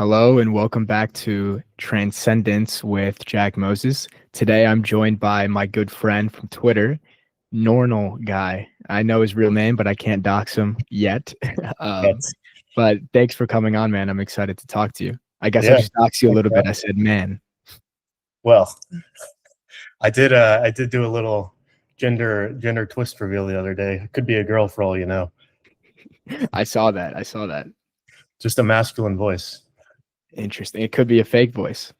Hello and welcome back to Transcendence with Jack Moses. Today I'm joined by my good friend from Twitter, Nornal guy. I know his real name, but I can't dox him yet. um, That's but thanks for coming on, man. I'm excited to talk to you. I guess I yeah. just doxed you a Thanks little for bit. having I me. said, man. Well, I did do a little gender twist reveal the other day. It could be a girl for all you know. I saw that. I saw that. Just a masculine voice. Interesting. It could be a fake voice.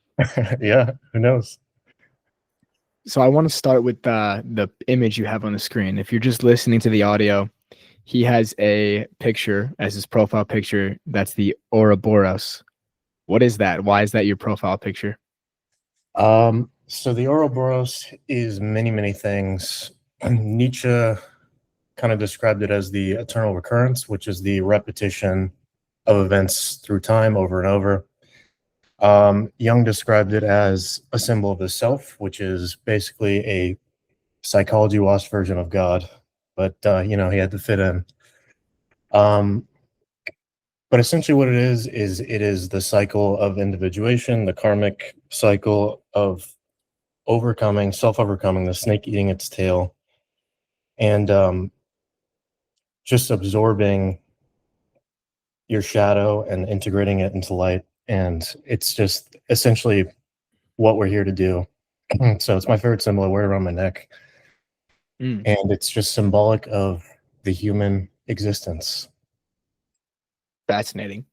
Yeah, who knows? So I want to start with the image you have on the screen. If you're just listening to the audio, he has a picture as his profile picture. That's the Ouroboros. What is that? Why is that your profile picture? So the Ouroboros is many, many things. Nietzsche kind of described it as the eternal recurrence, which is the repetition of events through time over and over. Jung described it as a symbol of the self, which is basically a psychology washed version of God, but he had to fit in. Um, but essentially, what it is the cycle of individuation, the karmic cycle of overcoming, self-overcoming, the snake eating its tail, and just absorbing your shadow and integrating it into light. And it's just essentially what we're here to do. So it's my favorite symbol. I wear it around my neck, Mm, and it's just symbolic of the human existence. fascinating.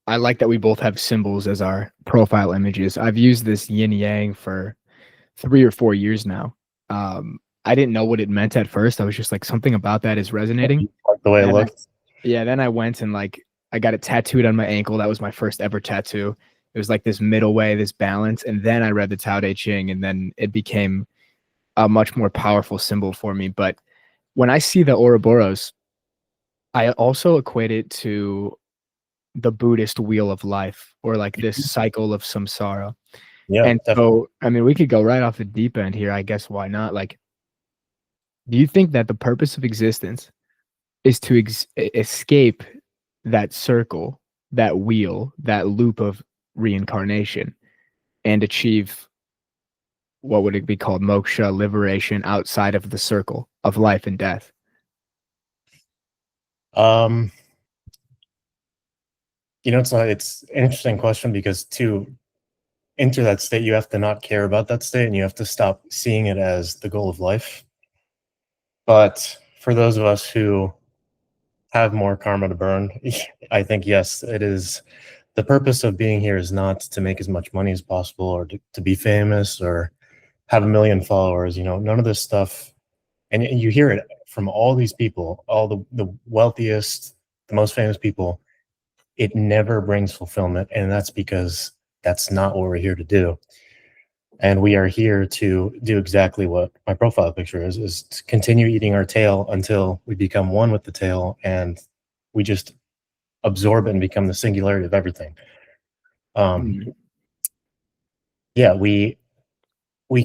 I like that we both have symbols as our profile images. I've used this yin yang for 3 or 4 years now. I didn't know what it meant at first. I was just like, something about that is resonating. Like the way it And then looks. then I went and I got it tattooed on my ankle. That was my first ever tattoo. It was like this middle way, this balance. And then I read the Tao Te Ching, and then it became a much more powerful symbol for me. But when I see the Ouroboros, I also equate it to the Buddhist wheel of life, or like this cycle of samsara. Yeah, And definitely. so, I mean, we could go right off the deep end here. I guess why not? Like, do you think that the purpose of existence is to escape that circle, that wheel, that loop of reincarnation, and achieve what would it be called, moksha, liberation outside of the circle of life and death? Um, it's an interesting question because to enter that state, you have to not care about that state and you have to stop seeing it as the goal of life. But for those of us who have more karma to burn, I think, yes, it is. The purpose of being here is not to make as much money as possible or to be famous or have a million followers. None of this stuff. And you hear it from all these people, all the wealthiest, the most famous people. It never brings fulfillment. And that's because that's not what we're here to do. And we are here to do exactly what my profile picture is to continue eating our tail until we become one with the tail and we just absorb it and become the singularity of everything. Um, Mm. yeah, we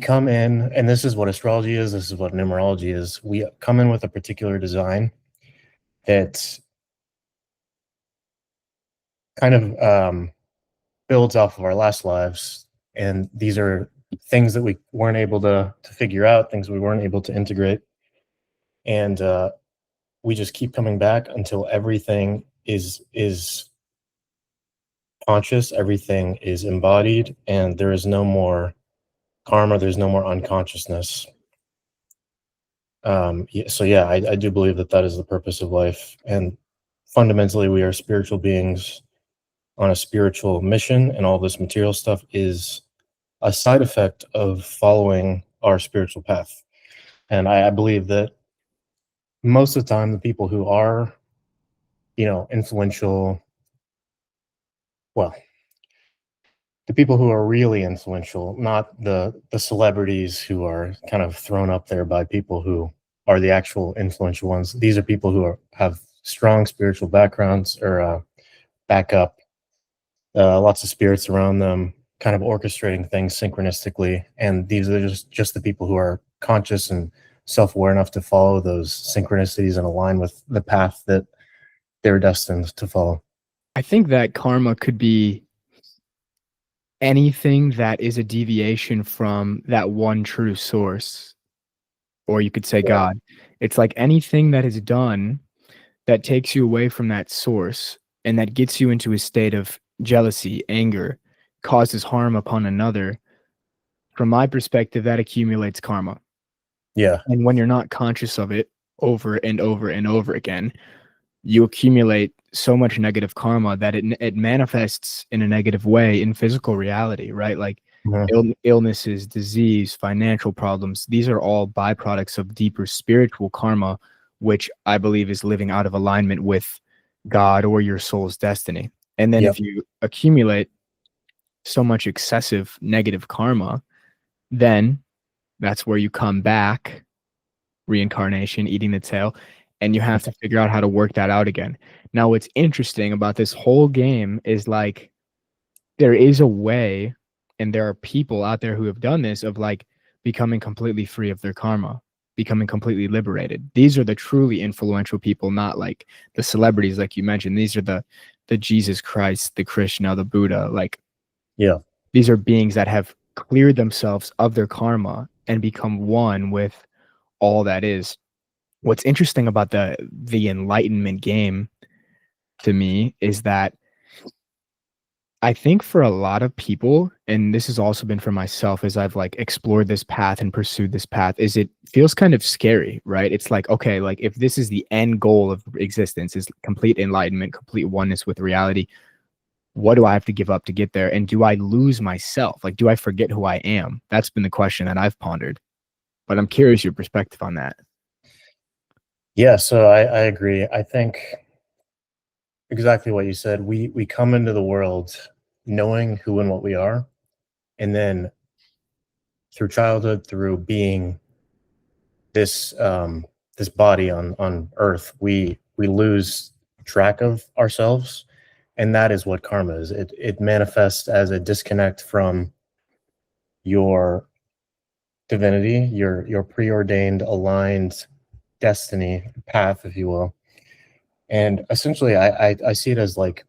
come in, and this is what astrology is, this is what numerology is. We come in with a particular design that kind of builds off of our last lives. And these are things that we weren't able to figure out, things we weren't able to integrate. And we just keep coming back until everything is conscious, everything is embodied, and there is no more karma, there's no more unconsciousness. So yeah, I do believe that that is the purpose of life, and fundamentally we are spiritual beings on a spiritual mission, and all this material stuff is a side effect of following our spiritual path. And I believe that most of the time the people who are influential, well, the people who are really influential, not the celebrities who are kind of thrown up there by people who are the actual influential ones. These are people who have strong spiritual backgrounds or backup, lots of spirits around them, kind of orchestrating things synchronistically. And these are just the people who are conscious and self-aware enough to follow those synchronicities and align with the path that they're destined to follow. I think that karma could be anything that is a deviation from that one true source, or you could say Yeah. God. It's like anything that is done that takes you away from that source and that gets you into a state of jealousy, anger, causes harm upon another. From my perspective, that accumulates karma. Yeah. And when you're not conscious of it over and over and over again, you accumulate so much negative karma that it manifests in a negative way in physical reality, right? Like Mhm. illnesses, disease, financial problems. These are all byproducts of deeper spiritual karma, which I believe is living out of alignment with God or your soul's destiny. And then Yep. if you accumulate so much excessive negative karma, then that's where you come back, reincarnation, eating the tail, and you have to figure out how to work that out again. Now, what's interesting about this whole game is like there is a way, and there are people out there who have done this of like becoming completely free of their karma, becoming completely liberated. These are the truly influential people, not like the celebrities like you mentioned. These are the Jesus Christ, the Krishna, the Buddha. Like Yeah. these are beings that have cleared themselves of their karma and become one with all that is. What's interesting about the Enlightenment game to me is that I think for a lot of people, and this has also been for myself as I've like explored this path and pursued this path, is it feels kind of scary, right? It's like, okay, like if this is the end goal of existence is complete enlightenment, complete oneness with reality, what do I have to give up to get there? And do I lose myself? Like, do I forget who I am? That's been the question that I've pondered. But I'm curious your perspective on that. Yeah. So I agree. I think exactly what you said. We come into the world knowing who and what we are, and then through childhood, through being this body on Earth, we lose track of ourselves, and that is what karma is. It manifests as a disconnect from your divinity, your preordained, aligned destiny path, if you will. And essentially, I see it as like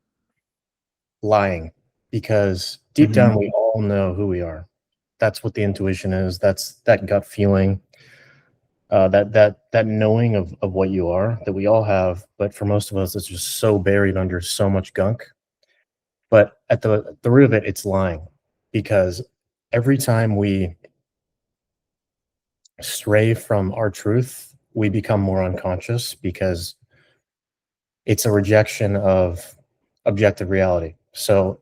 lying, because deep Mm-hmm. down we all know who we are. That's what the intuition is. That's that gut feeling, that knowing of what you are that we all have. But for most of us, it's just so buried under so much gunk. But at the root of it, it's lying, because every time we stray from our truth, we become more unconscious, because it's a rejection of objective reality. So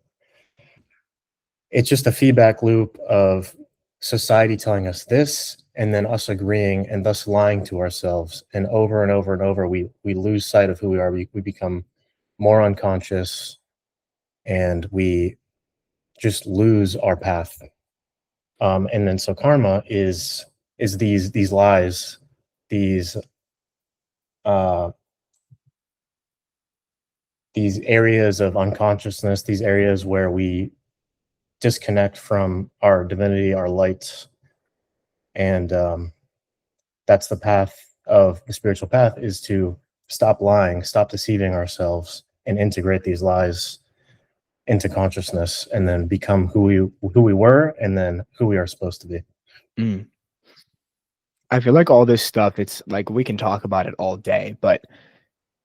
it's just a feedback loop of society telling us this, and then us agreeing and thus lying to ourselves. And over and over, we lose sight of who we are. We become more unconscious, and we just lose our path. And then so karma is these lies, these uh, these areas of unconsciousness, these areas where we disconnect from our divinity, our light, and that's the path of the spiritual path, is to stop lying, stop deceiving ourselves, and integrate these lies into consciousness, and then become who we were, and then who we are supposed to be. Mm. I feel like all this stuff, it's like we can talk about it all day, but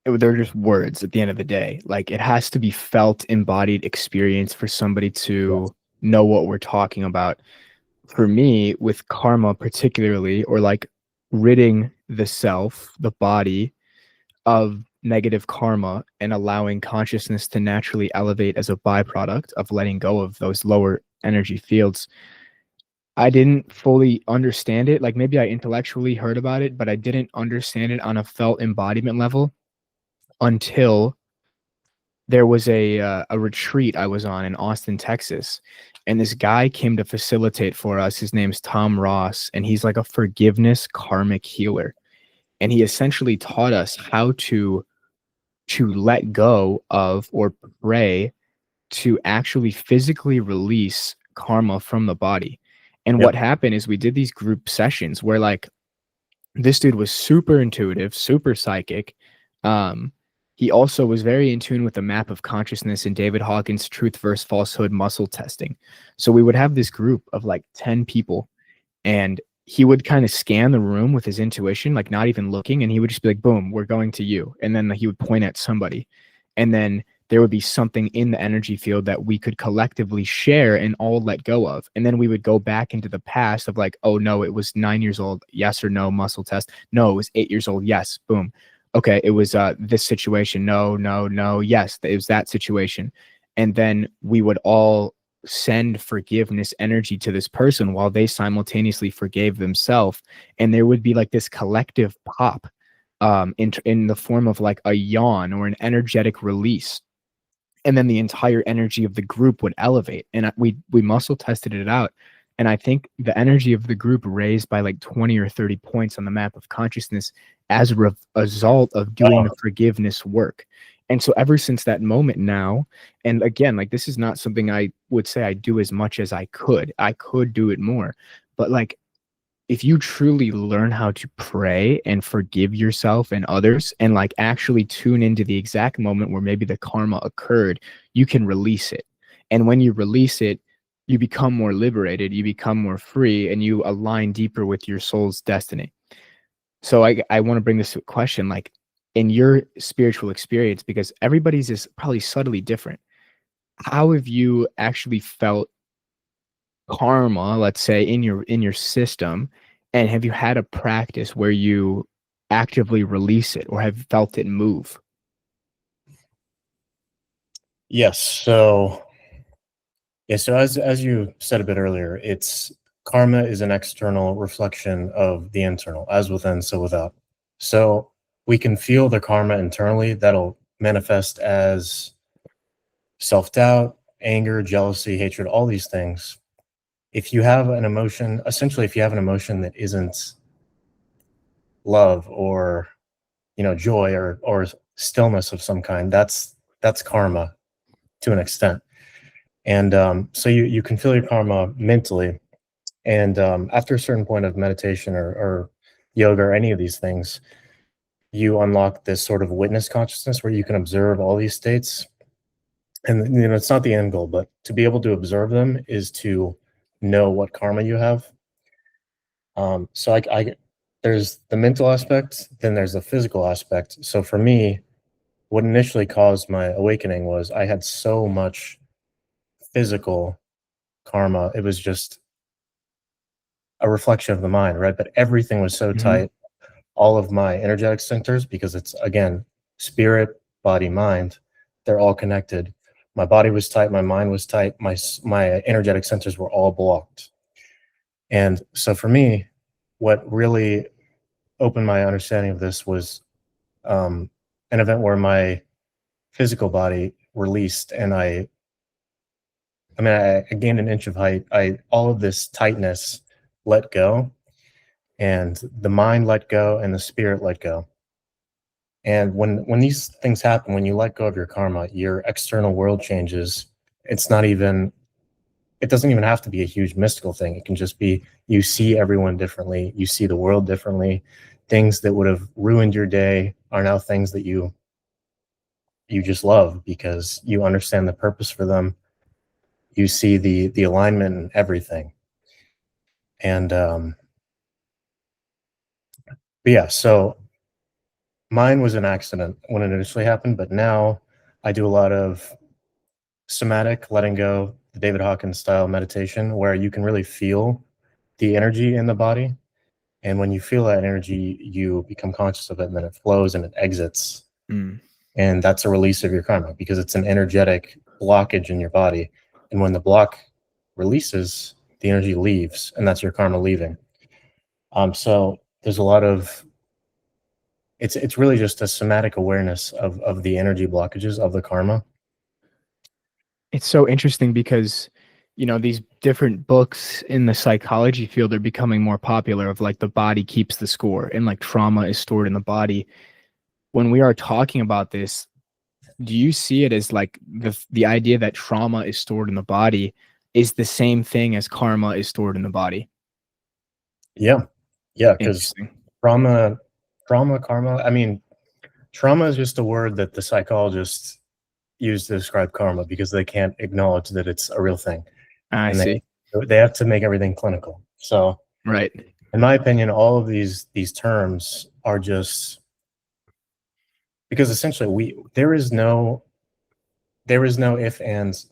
they're just words at the end of the day. Like it has to be felt, embodied experience for somebody Yes. to know what we're talking about. For me, with karma, particularly, or like ridding the self, the body of negative karma and allowing consciousness to naturally elevate as a byproduct of letting go of those lower energy fields. I didn't fully understand it. Like maybe I intellectually heard about it, but I didn't understand it on a felt embodiment level until there was a retreat I was on in Austin, Texas, and this guy came to facilitate for us. His name's Tom Ross, and he's like a forgiveness karmic healer. And he essentially taught us how to let go of or pray to actually physically release karma from the body. And what Yep. happened is we did these group sessions where like this dude was super intuitive, super psychic. Um, he also was very in tune with the map of consciousness and David Hawkins' truth versus falsehood muscle testing. So we would have this group of like 10 people, and he would kind of scan the room with his intuition, like not even looking, and he would just be like, boom, we're going to you. And then he would point at somebody. And then there would be something in the energy field that we could collectively share and all let go of. And then we would go back into the past of like, oh no, it was 9 years old. Yes or no, muscle test. No, it was 8 years old. Yes, boom. Okay, it was this situation. No, no, no. Yes, it was that situation. And then we would all send forgiveness energy to this person while they simultaneously forgave themselves. And there would be like this collective pop in the form of like a yawn or an energetic release. And then the entire energy of the group would elevate. And we muscle tested it out. And I think the energy of the group raised by like 20 or 30 points on the map of consciousness as a result of doing the forgiveness work. And so ever since that moment now, and again, like this is not something I would say I do as much as I could do it more. But like if you truly learn how to pray and forgive yourself and others and like actually tune into the exact moment where maybe the karma occurred, you can release it. And when you release it, you become more liberated, you become more free, and you align deeper with your soul's destiny. So I want to bring this to a question, like in your spiritual experience, because everybody's is probably subtly different. How have you actually felt karma, let's say, in your system, and have you had a practice where you actively release it or have felt it move? Yes. So yeah, so as you said a bit earlier, it's karma is an external reflection of the internal, as within, so without. So we can feel the karma internally that'll manifest as self-doubt, anger, jealousy, hatred, all these things. If you have an emotion, essentially if you have an emotion that isn't love or joy or stillness of some kind, that's karma to an extent. And so you can feel your karma mentally. And after a certain point of meditation or yoga or any of these things, you unlock this sort of witness consciousness where you can observe all these states. And it's not the end goal, but to be able to observe them is to know what karma you have. So there's the mental aspect, then there's the physical aspect. So for me, what initially caused my awakening was I had so much physical karma. It was just a reflection of the mind, right? But everything was so tight. All of my energetic centers, because it's again spirit, body, mind, they're all connected. My body was tight, my mind was tight, my energetic centers were all blocked. And so for me, what really opened my understanding of this was an event where my physical body released, and I gained an inch of height. All of this tightness let go, and the mind let go, and the spirit let go. And when these things happen, when you let go of your karma, your external world changes. It doesn't even have to be a huge mystical thing. It can just be you see everyone differently, you see the world differently. Things that would have ruined your day are now things that you just love because you understand the purpose for them. You see the alignment in everything. And but yeah, so mine was an accident when it initially happened, but now I do a lot of somatic letting go, the David Hawkins style meditation, where you can really feel the energy in the body. And when you feel that energy, you become conscious of it, and then it flows and it exits. And that's a release of your karma because it's an energetic blockage in your body. And when the block releases, the energy leaves, and that's your karma leaving. So there's a lot of it's really just a somatic awareness of the energy blockages of the karma. It's so interesting because, these different books in the psychology field are becoming more popular of like the body keeps the score and like trauma is stored in the body. When we are talking about this, do you see it as like the idea that trauma is stored in the body is the same thing as karma is stored in the body? Yeah, because Interesting. trauma, karma. I mean, Trauma is just a word that the psychologists use to describe karma because they can't acknowledge that it's a real thing, I and see. they have to make everything clinical. So, Right. in my opinion, all of these terms are just because essentially there is no if, ands,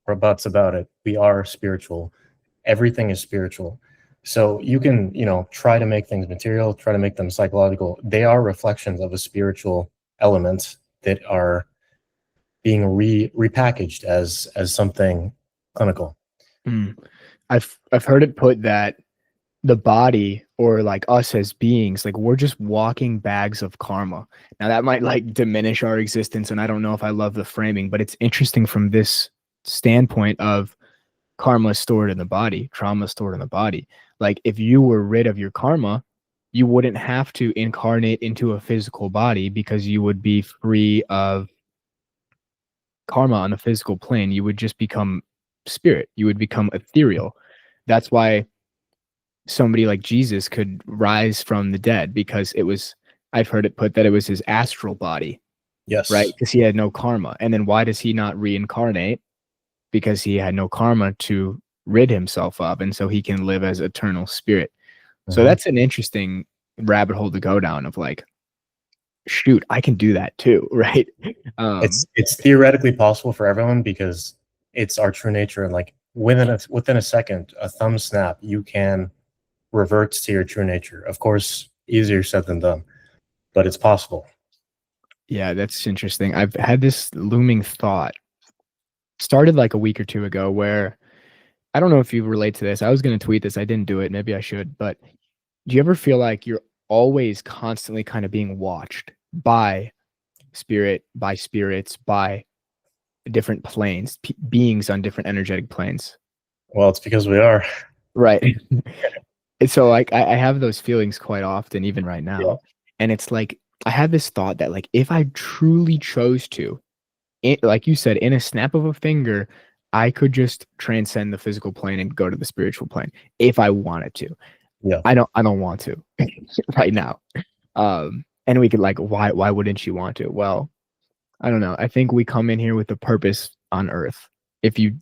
or buts about it. We are spiritual. Everything is spiritual. So you can, try to make things material, try to make them psychological. They are reflections of a spiritual element that are being repackaged as something clinical. Mm. I've heard it put that the body, or like us as beings, like we're just walking bags of karma. Now that might like diminish our existence, and I don't know if I love the framing, but it's interesting from this standpoint of karma stored in the body, trauma stored in the body. Like if you were rid of your karma, you wouldn't have to incarnate into a physical body because you would be free of karma on the physical plane. You would just become spirit. You would become ethereal. That's why somebody like Jesus could rise from the dead, because it was, I've heard it put that it was his astral body, right? Yes. Because he had no karma. And then why does he not reincarnate? Because he had no karma to rid himself of. And so he can live as eternal spirit. So Mhm. that's an interesting rabbit hole to go down of like, shoot, I can do that too, right? It's theoretically possible for everyone because it's our true nature. And like within a second, a thumb snap, you can revert to your true nature. Of course, easier said than done, but it's possible. Yeah, that's interesting. I've had this looming thought, started like a week or two ago, where I don't know if you relate to this. I was going to tweet this. I didn't do it. Maybe I should. But do you ever feel like you're always constantly kind of being watched by spirit, by spirits, by different planes, beings on different energetic planes? Well, it's because we are. Right. And so like I have those feelings quite often, even right Yeah. now. And it's like I had this thought that like if I truly chose to, like you said, in a snap of a finger, I could just transcend the physical plane and go to the spiritual plane if I wanted to. Yeah. I don't want to right now. And we could like, why wouldn't you want to? Well, I don't know. I think we come in here with a purpose on Earth. If you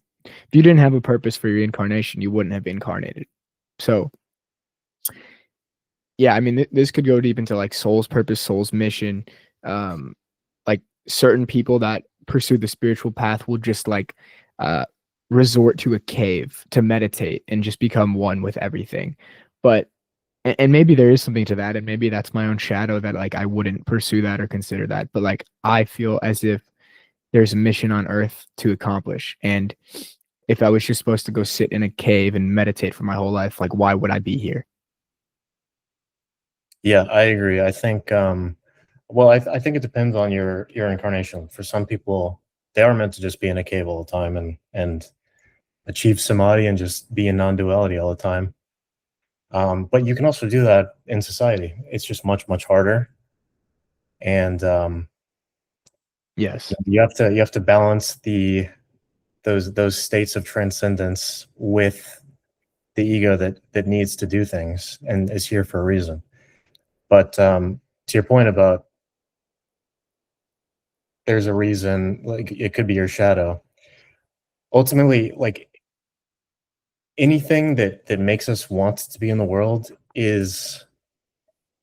didn't have a purpose for your incarnation, you wouldn't have incarnated. So yeah, I mean, this could go deep into like soul's purpose, soul's mission. Um, like certain people that pursue the spiritual path will just like uh, resort to a cave to meditate and just become one with everything. But and maybe there is something to that, and maybe that's my own shadow that like I wouldn't pursue that or consider that. But like I feel as if there's a mission on Earth to accomplish, and if I was just supposed to go sit in a cave and meditate for my whole life, like why would I be here? Yeah, I agree. I think, well, I think it depends on your incarnation. For some people, they are meant to just be in a cave all the time and achieve samadhi and just be in non-duality all the time. But you can also do that in society. It's just much harder, and Yes. you have to balance those states of transcendence with the ego that needs to do things and is here for a reason. But to your point about there's a reason, like it could be your shadow. Ultimately, like anything that makes us want to be in the world is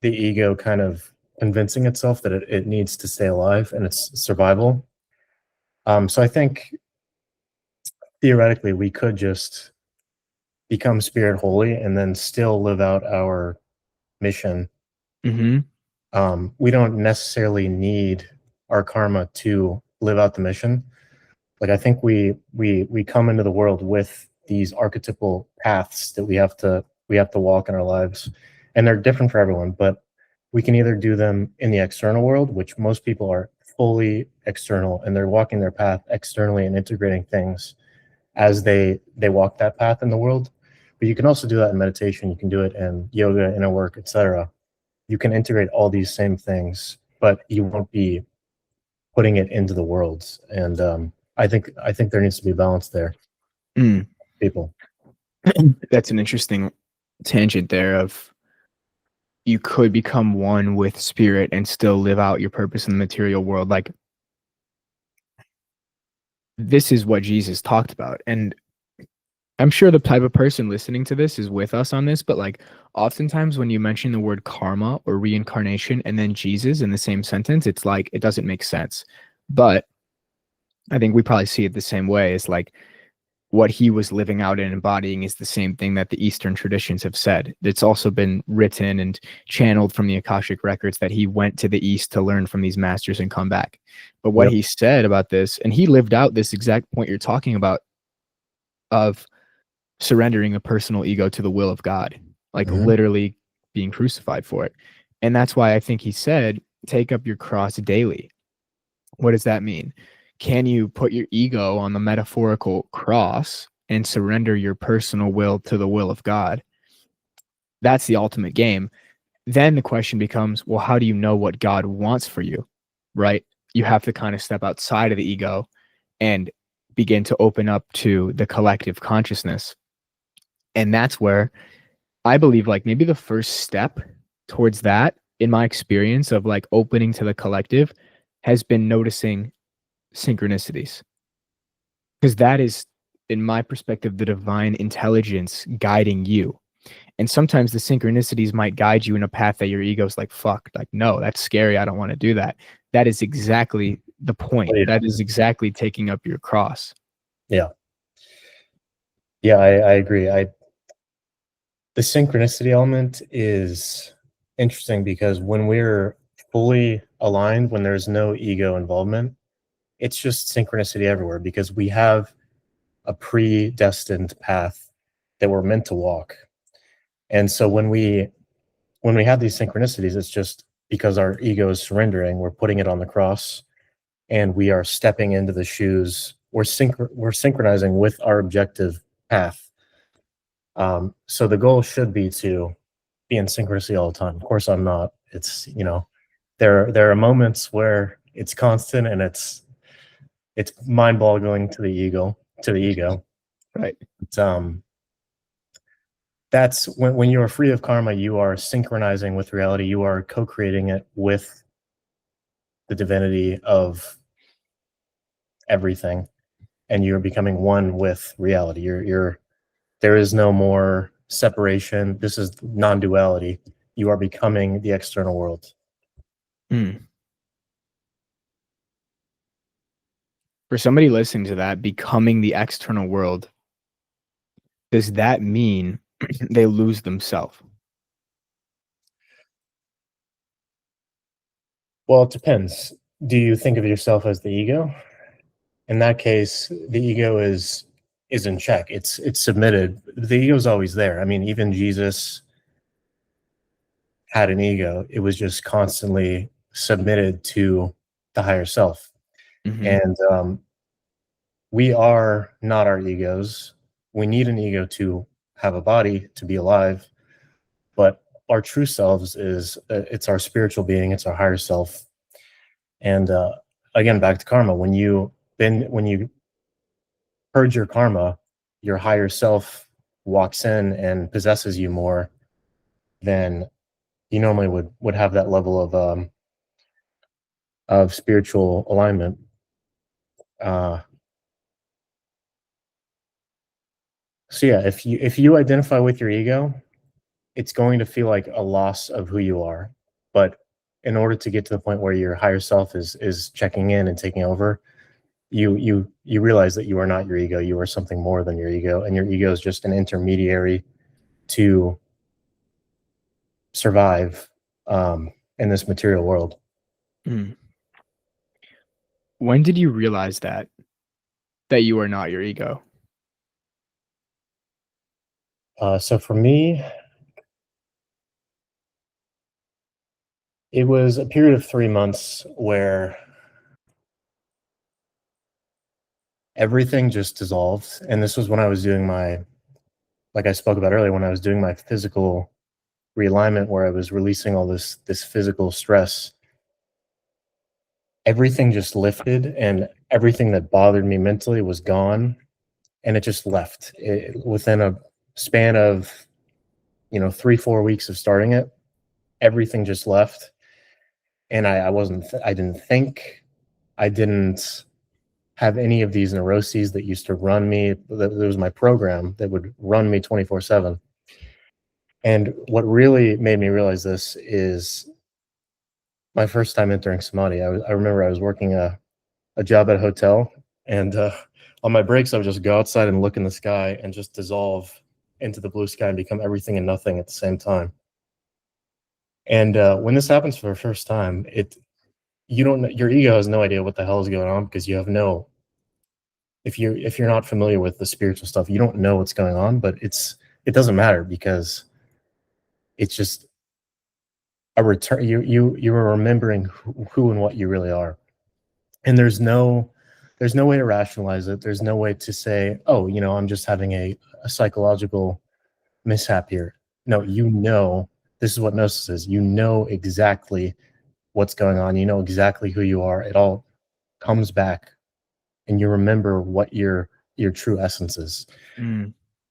the ego kind of convincing itself that it needs to stay alive and it's survival. So I think theoretically we could just become spirit holy and then still live out our mission. Mm-hmm. We don't necessarily need our karma to live out the mission. Like I think we come into the world with these archetypal paths that we have to walk in our lives, and they're different for everyone. But we can either do them in the external world, which most people are fully external, and they're walking their path externally and integrating things as they walk that path in the world. But you can also do that in meditation. You can do it in yoga, inner work, etc. You can integrate all these same things, but you won't be putting it into the world. And I think there needs to be balance there, Mm. people. That's an interesting tangent there of you could become one with spirit and still live out your purpose in the material world. Like, this is what Jesus talked about. And I'm sure the type of person listening to this is with us on this, but like oftentimes when you mention the word karma or reincarnation and then Jesus in the same sentence, it's like it doesn't make sense. But I think we probably see it the same way. It's like what he was living out and embodying is the same thing that the Eastern traditions have said. It's also been written and channeled from the Akashic records that he went to the East to learn from these masters and come back. But what he said about this, and he lived out this exact point you're talking about of surrendering a personal ego to the will of God, like literally being crucified for it. And that's why I think he said, take up your cross daily. What does that mean? Can you put your ego on the metaphorical cross and surrender your personal will to the will of God? That's the ultimate game. Then the question becomes, well, how do you know what God wants for you? Right? You have to kind of step outside of the ego and begin to open up to the collective consciousness. And that's where I believe like maybe the first step towards that in my experience of like opening to the collective has been noticing synchronicities. Because that is, in my perspective, the divine intelligence guiding you. And sometimes the synchronicities might guide you in a path that your ego's like, fuck, like, no, that's scary. I don't want to do that. That is exactly the point. That is exactly taking up your cross. Yeah. Yeah, I agree. The synchronicity element is interesting because when we're fully aligned, when there's no ego involvement, it's just synchronicity everywhere because we have a predestined path that we're meant to walk. And so when we have these synchronicities, it's just because our ego is surrendering, we're putting it on the cross, and we are stepping into the shoes. We're synchronizing with our objective path. So the goal should be to be in synchronicity all the time. Of course, I'm not. It's, you know, there are moments where it's constant and it's mind-boggling to the ego. Right. But, that's when you are free of karma, you are synchronizing with reality. You are co-creating it with the divinity of everything, and you're becoming one with reality. There is no more separation. This is non-duality. You are becoming the external world. For somebody listening to that, becoming the external world, does that mean they lose themselves? Well, it depends. Do you think of yourself as the ego? In that case, the ego is in check. It's submitted. The ego is always there. I mean, even Jesus had an ego. It was just constantly submitted to the higher self. And we are not our egos. We need an ego to have a body, to be alive. But our true selves is it's our spiritual being. It's our higher self. And again, back to karma. When you purge your karma, your higher self walks in and possesses you more than you normally would have that level of spiritual alignment. So yeah, if you identify with your ego, it's going to feel like a loss of who you are. But in order to get to the point where your higher self is checking in and taking over, you realize that you are not your ego. You are something more than your ego, and your ego is just an intermediary to survive in this material world. When did you realize that you are not your ego? So for me, it was a period of 3 months where everything just dissolved. And this was when I was doing like I spoke about earlier, when I was doing my physical realignment, where I was releasing all this physical stress. Everything just lifted, and everything that bothered me mentally was gone, and it just left within a span of 3-4 weeks of starting it. everything just left, and I didn't think, I didn't have any of these neuroses that used to run me. That was my program that would run me 24/7. And what really made me realize this is my first time entering samadhi. I remember I was working a job at a hotel, and on my breaks I would just go outside and look in the sky and just dissolve into the blue sky and become everything and nothing at the same time. And when this happens for the first time, you don't know, your ego has no idea what the hell is going on, because you have no, if you're not familiar with the spiritual stuff, you don't know what's going on. But it doesn't matter, because it's just a return. You are remembering who and what you really are, and there's no way to rationalize it. There's no way to say, oh, I'm just having a psychological mishap here. No, this is what gnosis is. You know exactly what's going on. You know exactly who you are. It all comes back, and you remember what your true essence is.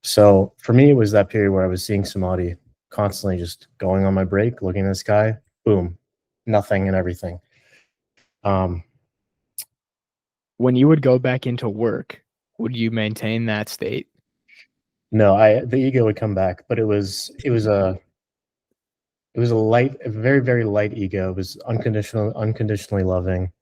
So for me, it was that period where I was seeing samadhi, constantly just going on my break, looking at the sky, boom, nothing and everything. When you would go back into work, would you maintain that state? No, the ego would come back, but it was a very, very light ego. It was unconditionally loving.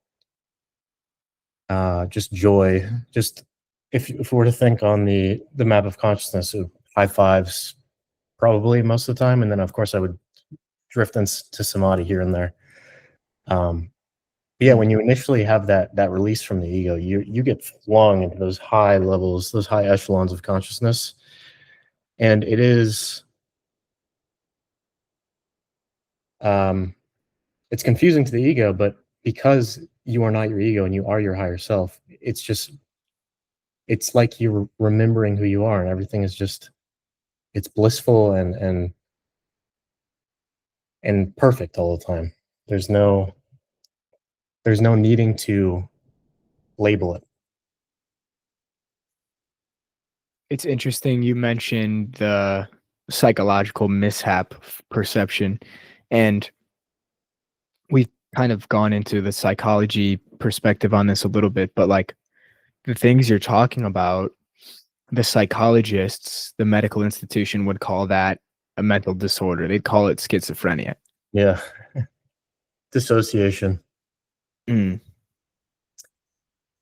Just joy. Just if we were to think on the map of consciousness, high fives probably most of the time, and then of course I would drift into samadhi here and there. Yeah, when you initially have that release from the ego, you get flung into those high levels, those high echelons of consciousness, and it is it's confusing to the ego, but because you are not your ego and you are your higher self, it's like you're remembering who you are, and everything is just, it's blissful and perfect all the time. There's no needing to label it. It's interesting you mentioned the psychological mishap perception, and we've kind of gone into the psychology perspective on this a little bit, but like the things you're talking about, the psychologists, the medical institution would call that a mental disorder. They'd call it schizophrenia. Yeah. Dissociation.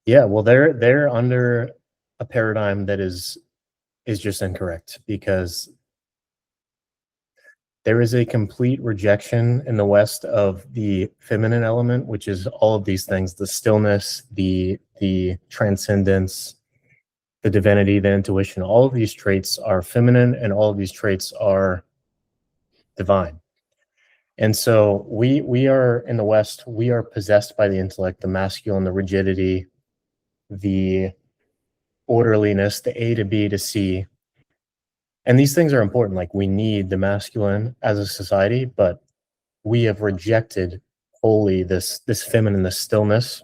Yeah, well, they're under a paradigm that is just incorrect, because there is a complete rejection in the West of the feminine element, which is all of these things: the stillness, the transcendence, the divinity, the intuition. All of these traits are feminine, and all of these traits are divine. And so we are in the West, we are possessed by the intellect, the masculine, the rigidity, the orderliness, the A to B to C. And these things are important. Like, we need the masculine as a society, but we have rejected wholly this feminine, this stillness.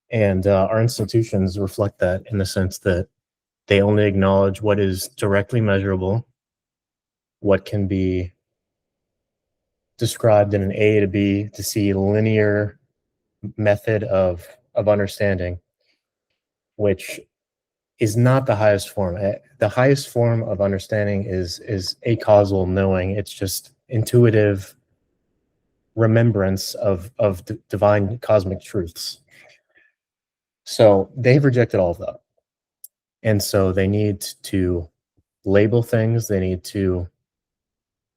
And our institutions reflect that, in the sense that they only acknowledge what is directly measurable, what can be described in an A to B to C linear method of understanding, which is not the highest form. The highest form of understanding is acausal knowing. It's just intuitive remembrance of divine cosmic truths. So they've rejected all of that. And so they need to label things. They need to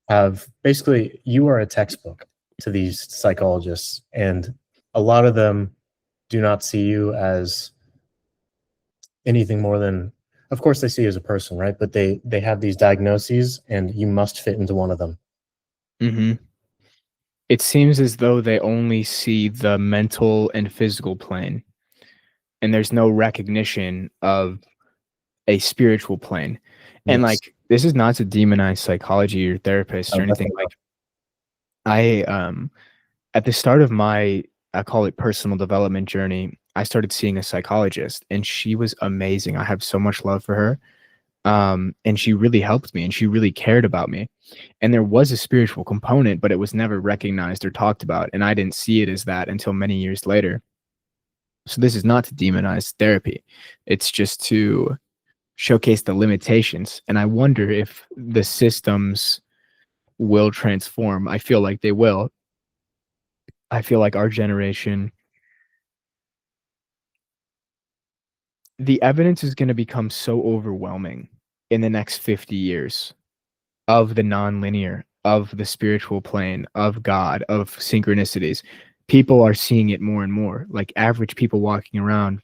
have, basically, you are a textbook to these psychologists, and a lot of them do not see you as anything more than, of course they see you as a person, right? But they have these diagnoses, and you must fit into one of them. It seems as though they only see the mental and physical plane, and there's no recognition of a spiritual plane. And Yes. like, this is not to demonize psychology or therapists or anything. Like, I at the start of my, I call it personal development journey, I started seeing a psychologist, and she was amazing. I have so much love for her. And she really helped me and she really cared about me. And there was a spiritual component, but it was never recognized or talked about. And I didn't see it as that until many years later. So this is not to demonize therapy. It's just to showcase the limitations. And I wonder if the systems will transform. I feel like they will. I feel like our generation, the evidence is going to become so overwhelming in the next 50 years of the nonlinear, of the spiritual plane, of God, of synchronicities. People are seeing it more and more, like average people walking around,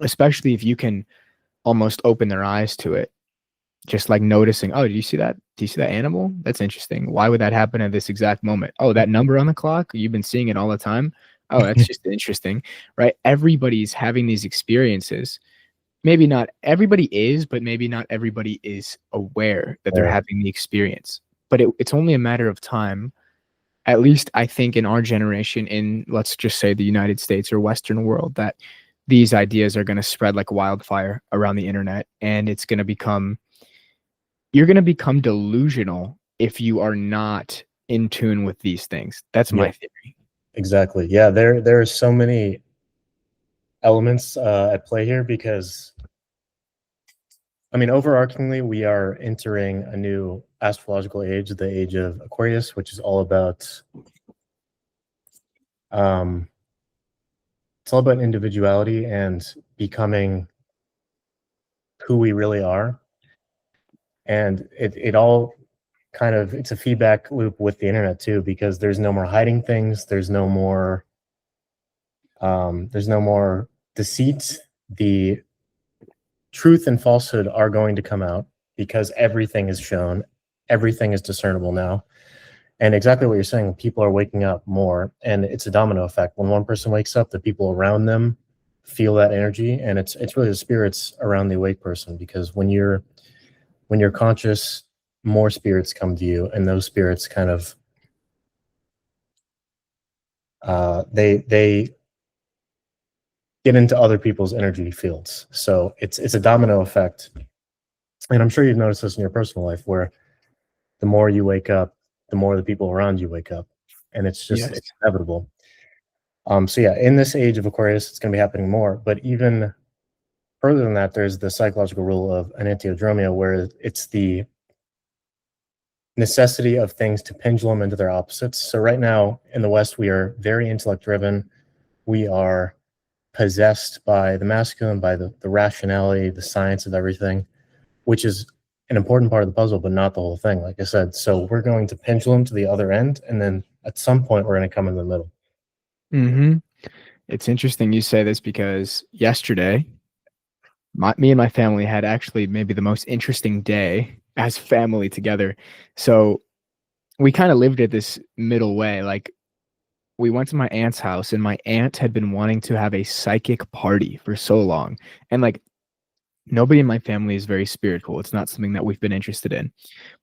especially if you can almost open their eyes to it. Just like noticing, oh, do you see that? Do you see that animal? That's interesting. Why would that happen at this exact moment? Oh, that number on the clock, you've been seeing it all the time. Oh, that's just interesting, right? Everybody's having these experiences. Maybe not everybody is, but maybe not everybody is aware that they're Right. having the experience. But it's only a matter of time. At least I think in our generation, in let's just say the United States or Western world, that these ideas are going to spread like wildfire around the internet, and it's going to become you're going to become delusional if you are not in tune with these things. That's Yeah, my theory. exactly. Yeah, there are so many elements at play here because, I mean, overarchingly, we are entering a new astrological age, the age of Aquarius, which is all about um, it's all about individuality and becoming who we really are. And it all kind of, it's a feedback loop with the internet too, because there's no more hiding things, there's no more deceit. The truth and falsehood are going to come out because everything is shown, everything is discernible now. And exactly what you're saying, people are waking up more, and it's a domino effect. When one person wakes up, the people around them feel that energy, and it's really the spirits around the awake person. Because when you're conscious, more spirits come to you, and those spirits kind of they get into other people's energy fields. So it's a domino effect, and I'm sure you've noticed this in your personal life, where the more you wake up, the more the people around you wake up, and Yes. it's inevitable. So yeah, in this age of Aquarius, it's going to be happening more. But even further than that, there's the psychological rule of enantiodromia, where it's the necessity of things to pendulum into their opposites. So right now in the West, we are very intellect driven. We are possessed by the masculine, by the rationality, the science of everything, which is an important part of the puzzle, but not the whole thing, like I said. So we're going to pendulum to the other end, and then at some point, we're going to come in the middle. Mm-hmm. It's interesting you say this because yesterday, me and my family had actually maybe the most interesting day as family together. So we kind of lived it this middle way. Like we went to my aunt's house, and my aunt had been wanting to have a psychic party for so long. And like nobody in my family is very spiritual. It's not something that we've been interested in.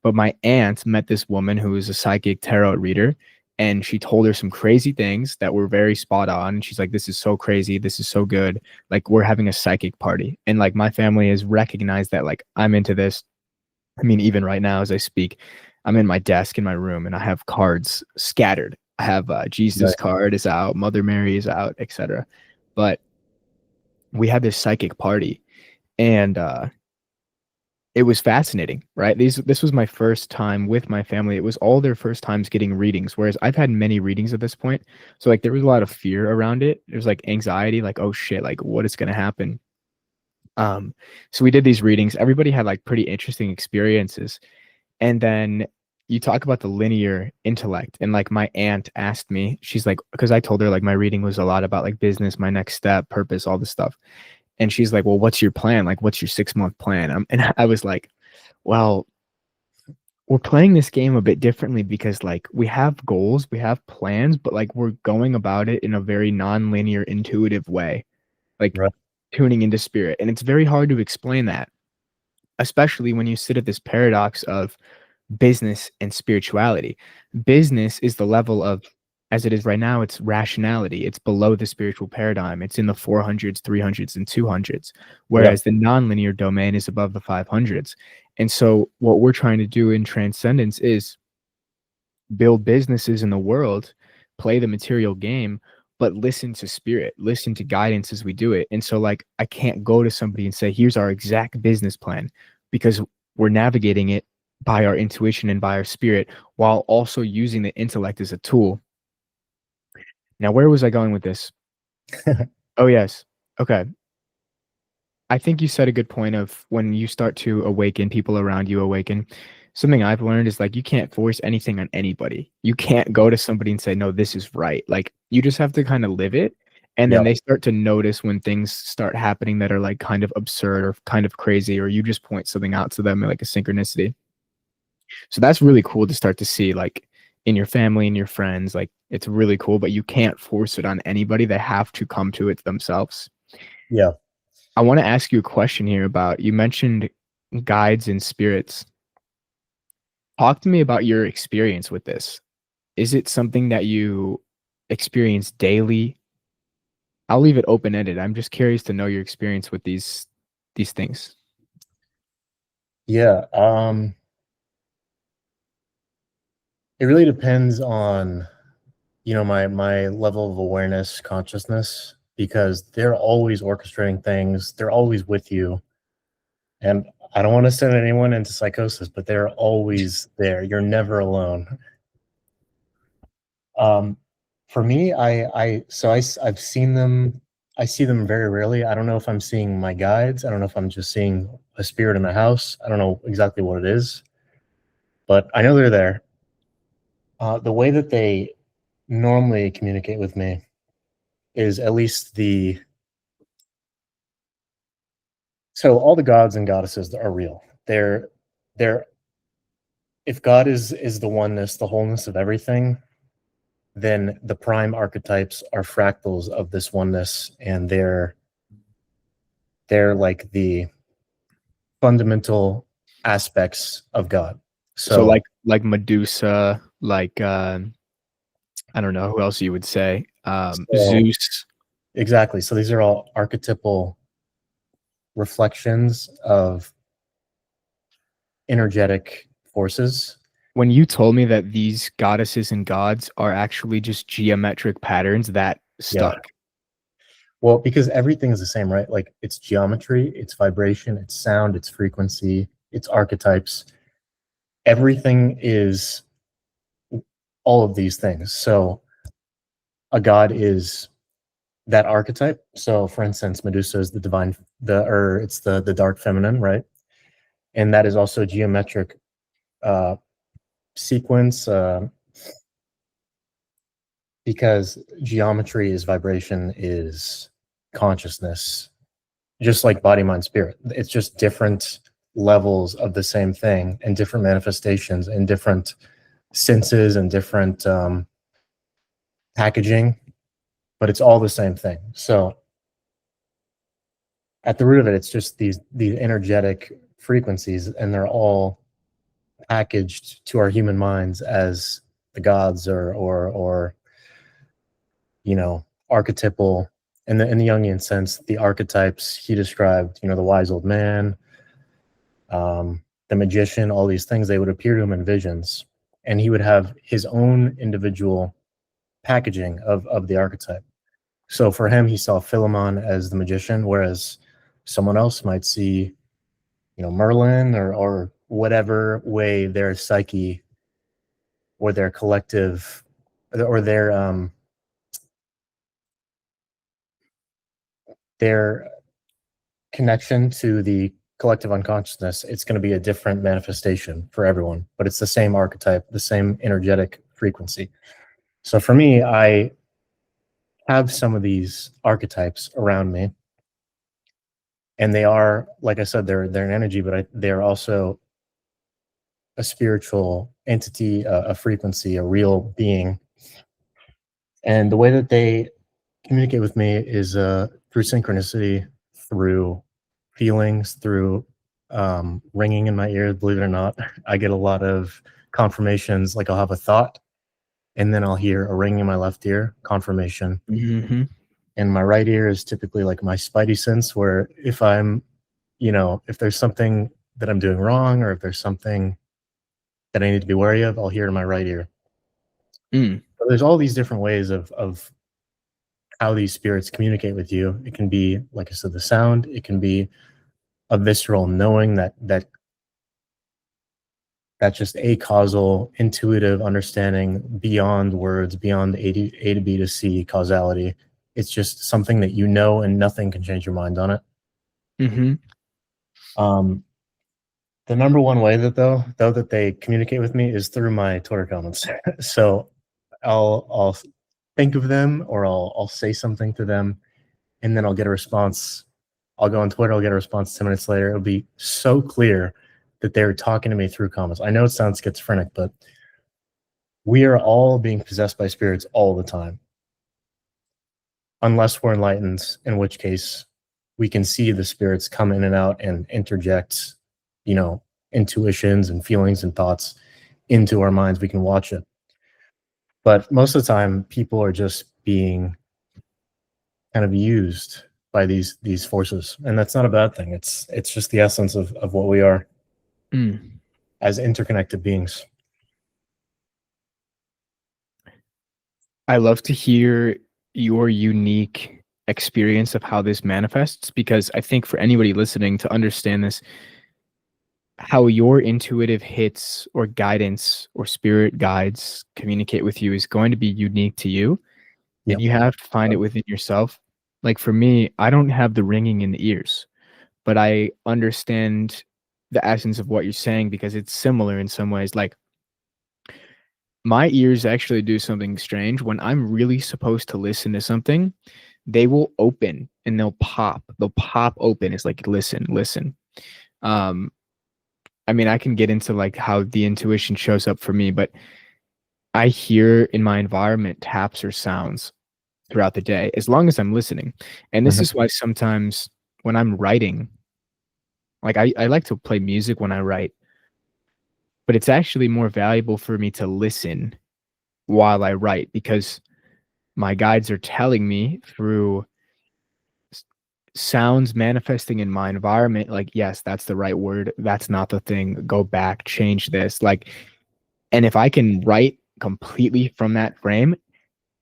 But my aunt met this woman who is a psychic tarot reader, and she told her some crazy things that were very spot on. And she's like, "This is so crazy. This is so good. Like, we're having a psychic party." And like, my family has recognized that, like, I'm into this. I mean, even right now, as I speak, I'm in my desk in my room and I have cards scattered. I have Jesus Right. card is out, Mother Mary is out, etc. But we had this psychic party, and it was fascinating, right? This was my first time with my family. It was all their first times getting readings, whereas I've had many readings at this point. So like there was a lot of fear around it. There's like anxiety, like, oh shit, like what is gonna happen? So we did these readings. Everybody had like pretty interesting experiences. And then you talk about the linear intellect. And like my aunt asked me, she's like, because I told her like my reading was a lot about like business, my next step, purpose, all this stuff. And she's like, well, what's your plan? Like, what's your 6 month plan? And I was like, well, we're playing this game a bit differently because like we have goals, we have plans, but like we're going about it in a very non-linear, intuitive way, like Right. tuning into spirit. And it's very hard to explain that, especially when you sit at this paradox of business and spirituality. Business is the level of as it is right now, it's rationality. It's below the spiritual paradigm. It's in the 400s, 300s, and 200s, Yeah. whereas the nonlinear domain is above the 500s. And so, what we're trying to do in transcendence is build businesses in the world, play the material game, but listen to spirit, listen to guidance as we do it. And so, like, I can't go to somebody and say, here's our exact business plan, because we're navigating it by our intuition and by our spirit while also using the intellect as a tool. Now, where was I going with this? Oh, yes. Okay. I think you said a good point of when you start to awaken, people around you awaken. Something I've learned is like you can't force anything on anybody. You can't go to somebody and say, no, this is right. Like you just have to kind of live it. And then Yeah. they start to notice when things start happening that are like kind of absurd or kind of crazy, or you just point something out to them like a synchronicity. So that's really cool to start to see like in your family and your friends. Like it's really cool, but you can't force it on anybody. They have to come to it themselves. Yeah. I want to ask you a question here about you mentioned guides and spirits. Talk to me about your experience with this. Is it something that you experience daily? I'll leave it open ended. I'm just curious to know your experience with these things. Yeah. It really depends on, my level of awareness, consciousness, because they're always orchestrating things. They're always with you. And I don't want to send anyone into psychosis, but they're always there. You're never alone. Um, for me, I've seen them. I see them very rarely. I don't know if I'm seeing my guides. I don't know if I'm just seeing a spirit in the house. I don't know exactly what it is, but I know they're there. The way that they normally communicate with me is at least so all the gods and goddesses are real. They're if God is the oneness, the wholeness of everything, then the prime archetypes are fractals of this oneness, and they're like the fundamental aspects of God. So So like Medusa, like I don't know who else you would say. so Zeus. exactly. So these are all archetypal reflections of energetic forces. When you told me that these goddesses and gods are actually just geometric patterns, that Yeah. stuck. Well, because everything is the same, right? Like it's geometry, it's vibration, it's sound, it's frequency, it's archetypes. Everything is all of these things. So a god is that archetype. So for instance, Medusa is the divine, or it's the dark feminine, right? And that is also geometric uh, sequence, because geometry is vibration, is consciousness, just like body, mind, spirit. It's just different levels of the same thing and different manifestations and different senses and different packaging, but it's all the same thing. So at the root of it, it's just these energetic frequencies, and they're all packaged to our human minds as the gods, or archetypal. In the Jungian sense, the archetypes he described, the wise old man, the magician, all these things, they would appear to him in visions, and he would have his own individual packaging of the archetype. So for him, he saw Philemon as the magician, whereas someone else might see, Merlin, or whatever way their psyche or their collective or their connection to the collective unconsciousness. It's going to be a different manifestation for everyone, but it's the same archetype, the same energetic frequency. So for me, I have some of these archetypes around me, and they are, like I said, they're an energy, but they're also a spiritual entity, a frequency, a real being. And the way that they communicate with me is through synchronicity, through feelings, through ringing in my ears. Believe it or not, I get a lot of confirmations. Like I'll have a thought, and then I'll hear a ring in my left ear, confirmation. Mm-hmm. And my right ear is typically like my spidey sense, where if I'm, if there's something that I'm doing wrong, or if there's something that I need to be wary of, I'll hear in my right ear. Mm. So there's all these different ways of how these spirits communicate with you. It can be, like I said, the sound. It can be a visceral knowing that's just a causal, intuitive understanding beyond words, beyond A to B to C causality. It's just something that you know, and nothing can change your mind on it. Mm-hmm. Um, the number one way though that they communicate with me is through my Twitter comments. So I'll think of them, or I'll say something to them, and then I'll get a response. I'll go on Twitter, I'll get a response 10 minutes later. It'll be so clear that they're talking to me through comments. I know it sounds schizophrenic, but we are all being possessed by spirits all the time, unless we're enlightened, in which case we can see the spirits come in and out and interject, intuitions and feelings and thoughts into our minds. We can watch it. But most of the time, people are just being kind of used by these forces, and that's not a bad thing. It's just the essence of what we are as interconnected beings. I love to hear your unique experience of how this manifests, because I think for anybody listening to understand this, how your intuitive hits or guidance or spirit guides communicate with you is going to be unique to you. Yep. And you have to find it within yourself. Like for me, I don't have the ringing in the ears, but I understand the essence of what you're saying because it's similar in some ways. Like my ears actually do something strange. When I'm really supposed to listen to something, they will open and they'll pop. They'll pop open. It's like, listen, listen. Um, I mean, I can get into like how the intuition shows up for me, but I hear in my environment taps or sounds throughout the day as long as I'm listening. And this is why sometimes when I'm writing, like I like to play music when I write, but it's actually more valuable for me to listen while I write because my guides are telling me through sounds manifesting in my environment, like, yes, that's the right word. That's not the thing. Go back, change this. Like, and if I can write completely from that frame,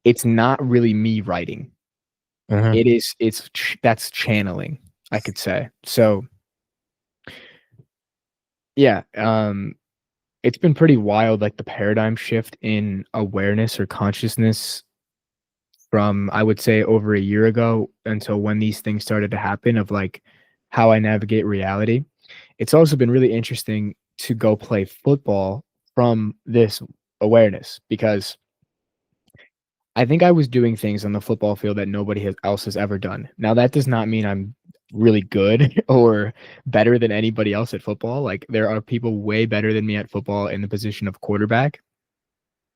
it's not really me writing. Mm-hmm. That's channeling, I could say. So yeah, it's been pretty wild, like the paradigm shift in awareness or consciousness from, I would say, over a year ago until when these things started to happen, of like how I navigate reality. It's also been really interesting to go play football from this awareness because I think I was doing things on the football field that else has ever done. Now, that does not mean I'm really good or better than anybody else at football. Like, there are people way better than me at football in the position of quarterback,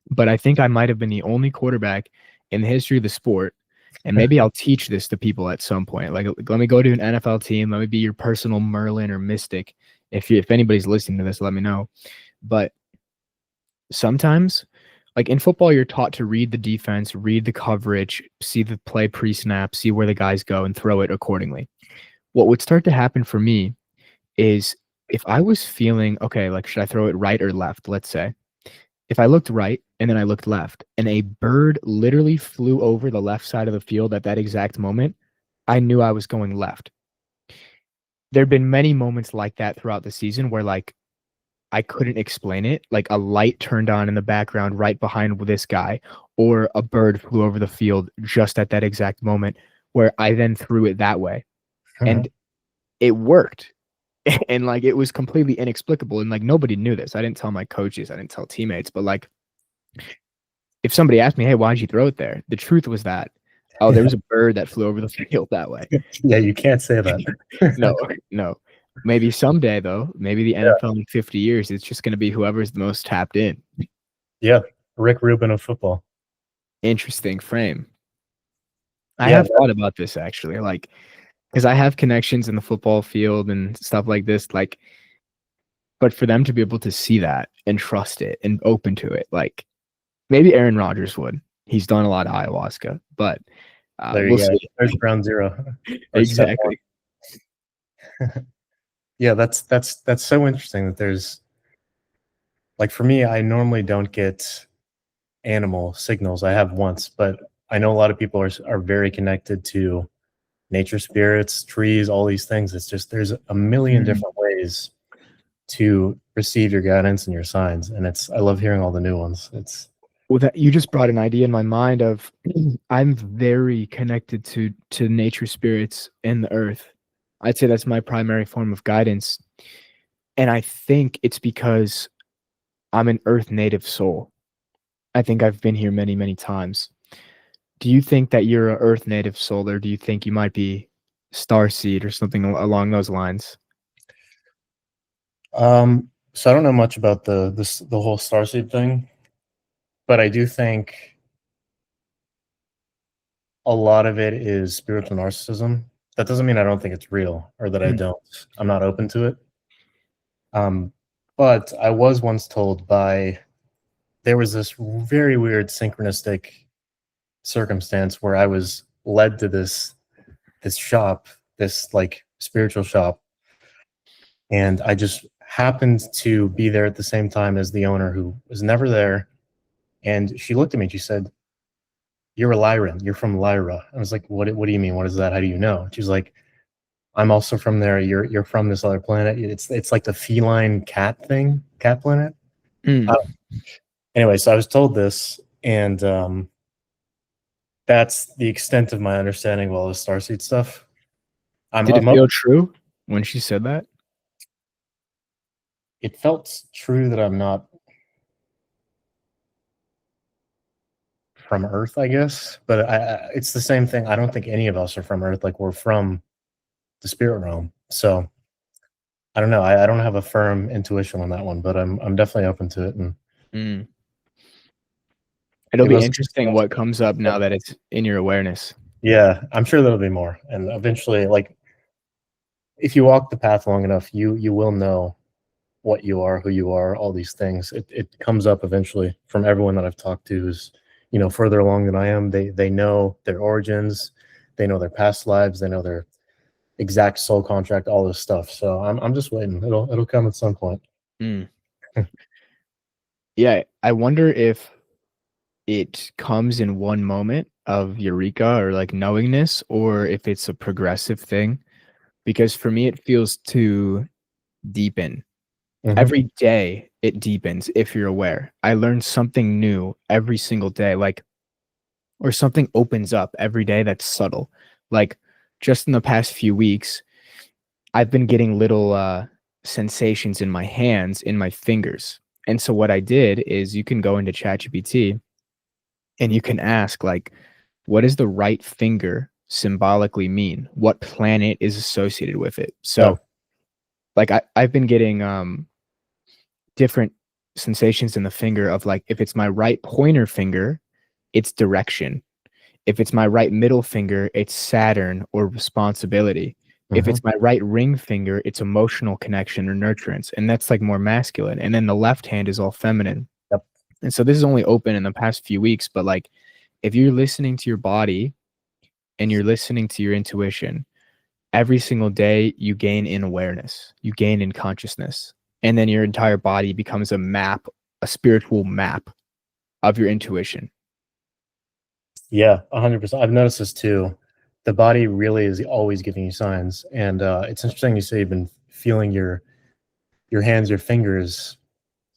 but I think I might have been the only quarterback in the history of the sport. And maybe I'll teach this to people at some point. Like, let me go to an NFL team. Let me be your personal Merlin or Mystic. If anybody's listening to this, let me know. But sometimes, like in football, you're taught to read the defense, read the coverage, see the play pre-snap, see where the guys go, and throw it accordingly. What would start to happen for me is if I was feeling, okay, like, should I throw it right or left? Let's say. If I looked right and then I looked left and a bird literally flew over the left side of the field at that exact moment, I knew I was going left. There've been many moments like that throughout the season where like I couldn't explain it. Like a light turned on in the background right behind this guy, or a bird flew over the field just at that exact moment where I then threw it that way. And it worked. And like it was completely inexplicable. And like nobody knew this. I didn't tell my coaches, I didn't tell teammates, but like if somebody asked me, hey, why did you throw it there? The truth was that, oh, there was a bird that flew over the field that way. Yeah, you can't say that. No, no. Maybe someday though, maybe the NFL in 50 years, it's just going to be whoever's the most tapped in. Yeah, Rick Rubin of football. Interesting frame. I have thought about this actually, like, because I have connections in the football field and stuff like this, like, but for them to be able to see that and trust it and open to it, like, Maybe Aaron Rodgers would. He's done a lot of ayahuasca, but There we'll you go. see. There's ground zero or step one. Exactly. Yeah, that's so interesting that there's like for me, I normally don't get animal signals. I have once, but I know a lot of people are very connected to nature spirits, trees, all these things. It's just there's a million Mhm. different ways to receive your guidance and your signs, and it's I love hearing all the new ones. It's Well, that you just brought an idea in my mind of I'm very connected to nature spirits and the earth. I'd say that's my primary form of guidance. And I think it's because I'm an earth native soul. I think I've been here many, many times. Do you think that you're an earth native soul, or do you think you might be starseed or something along those lines? so I don't know much about the whole starseed thing, but I do think a lot of it is spiritual narcissism. That doesn't mean I don't think it's real or that I Mm, don't. I'm not open to it. Um, but I was once told by there was this very weird synchronistic circumstance where I was led to this shop, this like spiritual shop, and I just happened to be there at the same time as the owner who was never there. And she looked at me and she said, "You're a Lyran. You're from Lyra." I was like, What do you mean? What is that? How do you know?" She's like, "I'm also from there. You're from this other planet. It's like the feline cat thing, cat planet." mm. Uh, anyway, so I was told this, and that's the extent of my understanding of all the starseed stuff. Did it I'm up. feel true when she said that? It felt true that I'm not from Earth, I guess, but it's the same thing. I don't think any of us are from Earth. Like we're from the spirit realm. So I don't know. I don't have a firm intuition on that one, but I'm definitely open to it. And Mm. It'll it be was, interesting what comes up now that it's in your awareness. yeah, I'm sure there'll be more. And eventually, like if you walk the path long enough, you will know what you are, who you are, all these things. It comes up eventually from everyone that I've talked to who's, further along than I am. They know their origins, they know their past lives, they know their exact soul contract, all this stuff. So I'm just waiting. It'll come at some point. Mm. Yeah, I wonder if it comes in one moment of eureka or like knowingness, or if it's a progressive thing. Because for me, it feels to deepen. Hmm. Every day it deepens if you're aware. I learn something new every single day, like, or something opens up every day that's subtle. Like, just in the past few weeks, I've been getting little sensations in my hands, in my fingers. And so what I did is you can go into ChatGPT and you can ask, like, what does the right finger symbolically mean? What planet is associated with it? Yeah. So like I've been getting different sensations in the finger of, like, if it's my right pointer finger, it's direction. If it's my right middle finger, it's Saturn or responsibility. If Hmm. it's my right ring finger, it's emotional connection or nurturance. And that's like more masculine. And then the left hand is all feminine. Yep. And so this is only open in the past few weeks, but like if you're listening to your body and you're listening to your intuition, every single day you gain in awareness, you gain in consciousness, and then your entire body becomes a map, a spiritual map of your intuition. Yeah, 100%. I've noticed this too. The body really is always giving you signs, and it's interesting you say you've been feeling your hands, your fingers,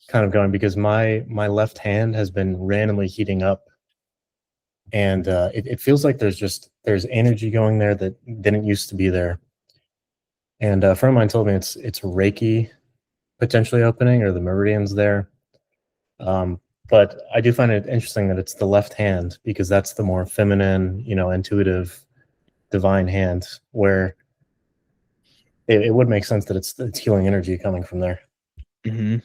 kind of going because my left hand has been randomly heating up, and it feels like there's energy going there that didn't used to be there. And a friend of mine told me it's Reiki potentially opening or the meridians there. Um, but I do find it interesting that it's the left hand because that's the more feminine, intuitive, divine hand where it would make sense that it's healing energy coming from there. Hmm.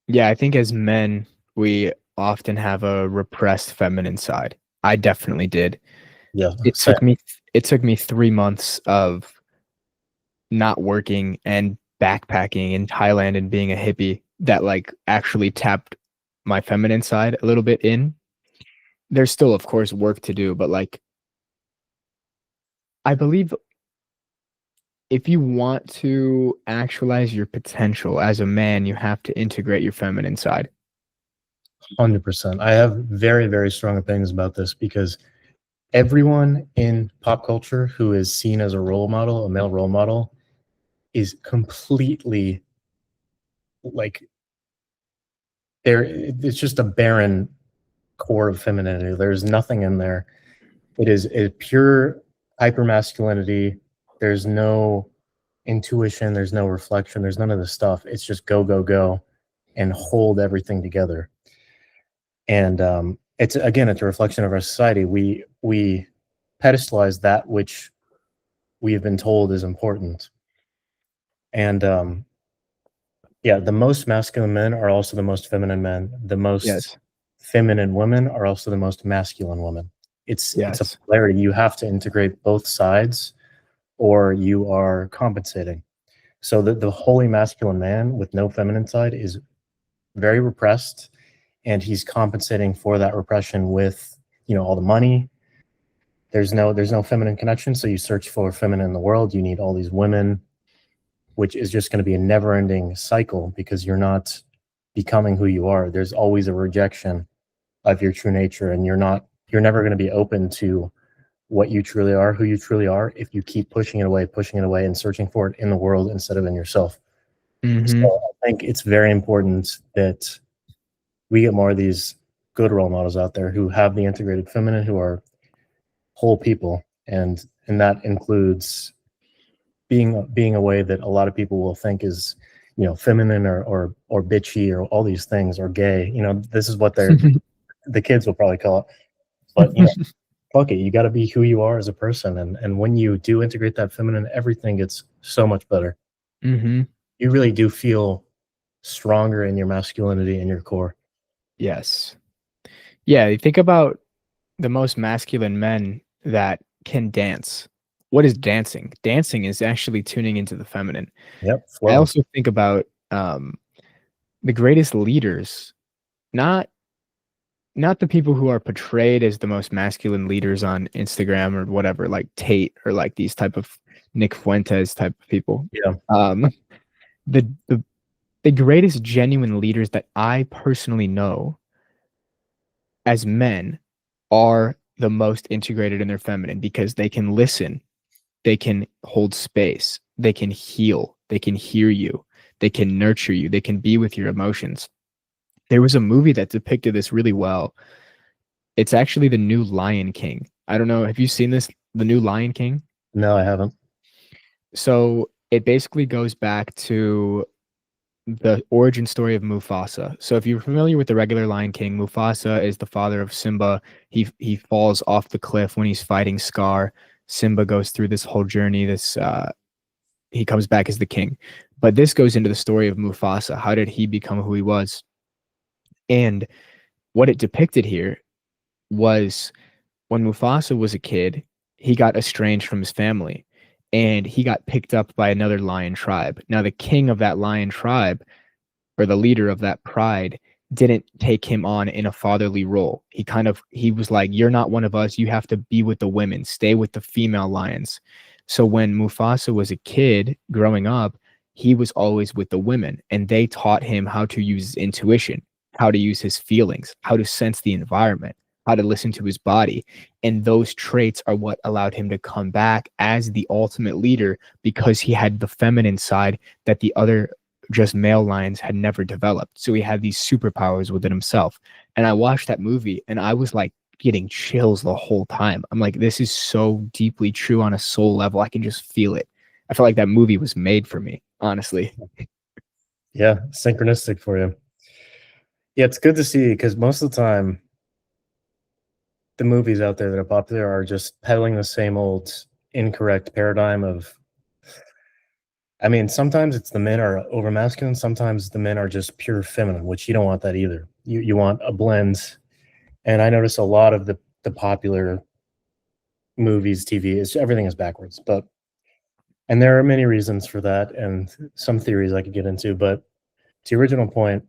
Yeah, I think as men, we often have a repressed feminine side. I definitely did. Yeah, It same. took me it took me 3 months of not working and backpacking in Thailand and being a hippie that like actually tapped my feminine side a little bit in. There's still, of course, work to do, but like I believe if you want to actualize your potential as a man, you have to integrate your feminine side. 100%. I have very, very strong opinions about this because everyone in pop culture who is seen as a role model, a male role model, is completely like it's just a barren core of femininity. There's nothing in there. It is a pure hypermasculinity. There's no intuition, there's no reflection, there's none of this stuff. It's just go, go, go and hold everything together. And it's again, it's a reflection of our society. We pedestalize that which we have been told is important. And yeah, the most masculine men are also the most feminine men. The most Yes. feminine women are also the most masculine women. It's a Yes. polarity. You have to integrate both sides, or you are compensating. So the wholly masculine man with no feminine side is very repressed, and he's compensating for that repression with all the money. There's no feminine connection, so you search for feminine in the world. You need all these women, which is just going to be a never-ending cycle because you're not becoming who you are. There's always a rejection of your true nature, and you're never going to be open to what you truly are, who you truly are, if you keep pushing it away, and searching for it in the world instead of in yourself. So Mm-hmm. I think it's very important that we get more of these good role models out there who have the integrated feminine, who are whole people, and that includes being a way that a lot of people will think is feminine or bitchy or all these things or gay. This is what the kids will probably call it. But fuck it, you got to be who you are as a person, and when you do integrate that feminine, everything gets so much better. Mm-hmm. You really do feel stronger in your masculinity and your core. Yes. Yeah, you think about the most masculine men that can dance. What is dancing? Dancing is actually tuning into the feminine. Yep, I flow. also think about the greatest leaders, not not the people who are portrayed as the most masculine leaders on Instagram or whatever, like Tate or like these type of Nick Fuentes type of people. Yeah. Um, the the the greatest genuine leaders that I personally know as men are the most integrated in their feminine because they can listen, they can hold space, they can heal, they can hear you, they can nurture you, they can be with your emotions. There was a movie that depicted this really well. It's actually the new Lion King. I don't know. Have you seen this? The new Lion King? No, I haven't. So it basically goes back to the origin story of Mufasa. So if you're familiar with the regular Lion King, Mufasa is the father of Simba. He falls off the cliff when he's fighting Scar. Simba goes through this whole journey. He comes back as the king. But this goes into the story of Mufasa. How did he become who he was? And what it depicted here was when Mufasa was a kid, he got estranged from his family and he got picked up by another lion tribe. Now, the king of that lion tribe or the leader of that pride didn't take him on in a fatherly role. He was like, you're not one of us. You have to be with the women, stay with the female lions. So when Mufasa was a kid growing up, he was always with the women and they taught him how to use his intuition, how to use his feelings, how to sense the environment, how to listen to his body. And those traits are what allowed him to come back as the ultimate leader because he had the feminine side that the other just male lions had never developed. So he had these superpowers within himself. And I watched that movie and I was like getting chills the whole time. I'm like, this is so deeply true on a soul level. I can just feel it. I feel like that movie was made for me, honestly. Yeah, synchronistic for you. Yeah, it's good to see because most of the time the movies out there that are popular are just peddling the same old incorrect paradigm of. I mean, sometimes it's the men are over masculine, sometimes the men are just pure feminine, which you don't want that either. You want a blend. And I notice a lot of the popular movies, TV, is everything is backwards. And there are many reasons for that and some theories I could get into, but to the original point,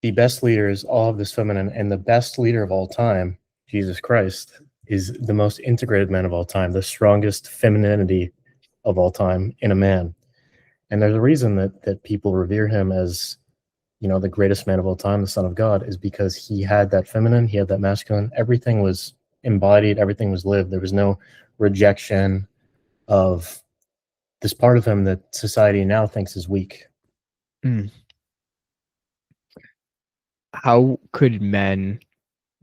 the best leaders all have this feminine, and the best leader of all time, Jesus Christ, is the most integrated man of all time, the strongest femininity of all time in a man. And there's a reason that people revere him as, you know, the greatest man of all time, the Son of God, is because he had that feminine, he had that masculine. Everything was embodied, everything was lived. There was no rejection of this part of him that society now thinks is weak. Mm. How could men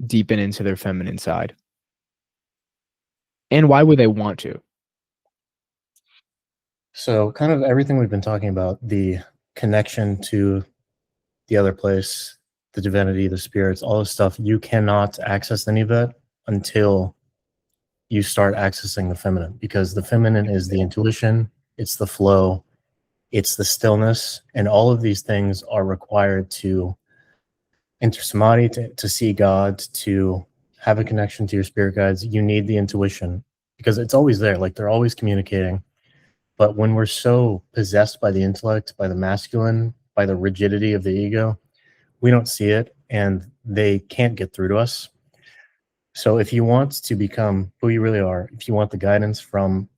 deepen into their feminine side? And why would they want to? So, kind of everything we've been talking about, the connection to the other place, the divinity, the spirits, all this stuff, you cannot access any of that until you start accessing the feminine, because the feminine is the intuition, it's the flow, it's the stillness, and all of these things are required to enter samadhi, to see God, to have a connection to your spirit guides. You need the intuition because it's always there, like they're always communicating. But when we're so possessed by the intellect, by the masculine, by the rigidity of the ego, we don't see it and they can't get through to us. So if you want to become who you really are, if you want the guidance from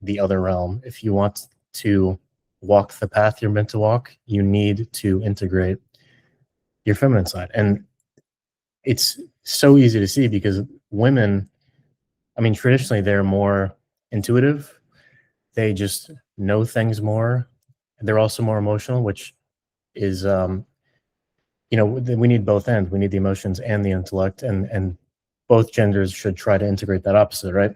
the other realm, if you want to walk the path you're meant to walk, you need to integrate your feminine side. And it's so easy to see because women, I mean, traditionally they're more intuitive. They just know things more. They're also more emotional, which is, you know, we need both ends. We need the emotions and the intellect, and both genders should try to integrate that opposite, right?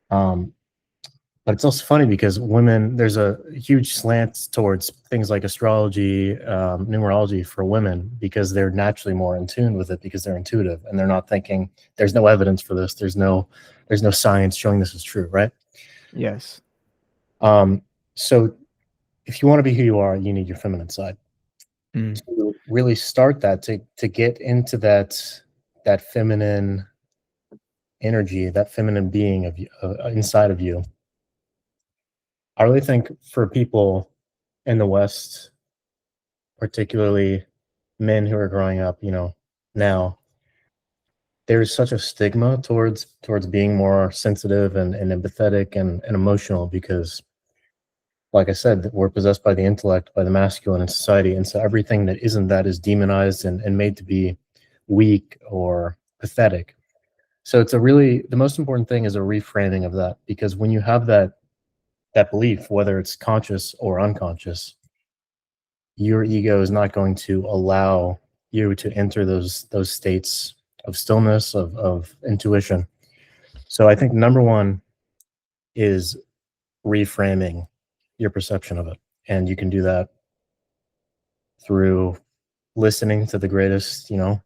But it's also funny because women, there's a huge slant towards things like astrology, numerology for women because they're naturally more in tune with it because they're intuitive and they're not thinking. There's no evidence for this. There's no science showing this is true, right? Yes. So if you want to be who you are, you need your feminine side. Mm. To really start that, to get into that feminine energy, that feminine being of you, inside of you. I really think for people in the West, particularly men who are growing up, you know, now, there's such a stigma towards being more sensitive and empathetic and emotional because, like I said, we're possessed by the intellect, by the masculine in society, and so everything that isn't that is demonized and made to be weak or pathetic. So it's the most important thing is a reframing of that, because when you have that belief, whether it's conscious or unconscious, your ego is not going to allow you to enter those states of stillness, of intuition. So I think number one is reframing your perception of it. And you can do that through listening to the greatest, you know,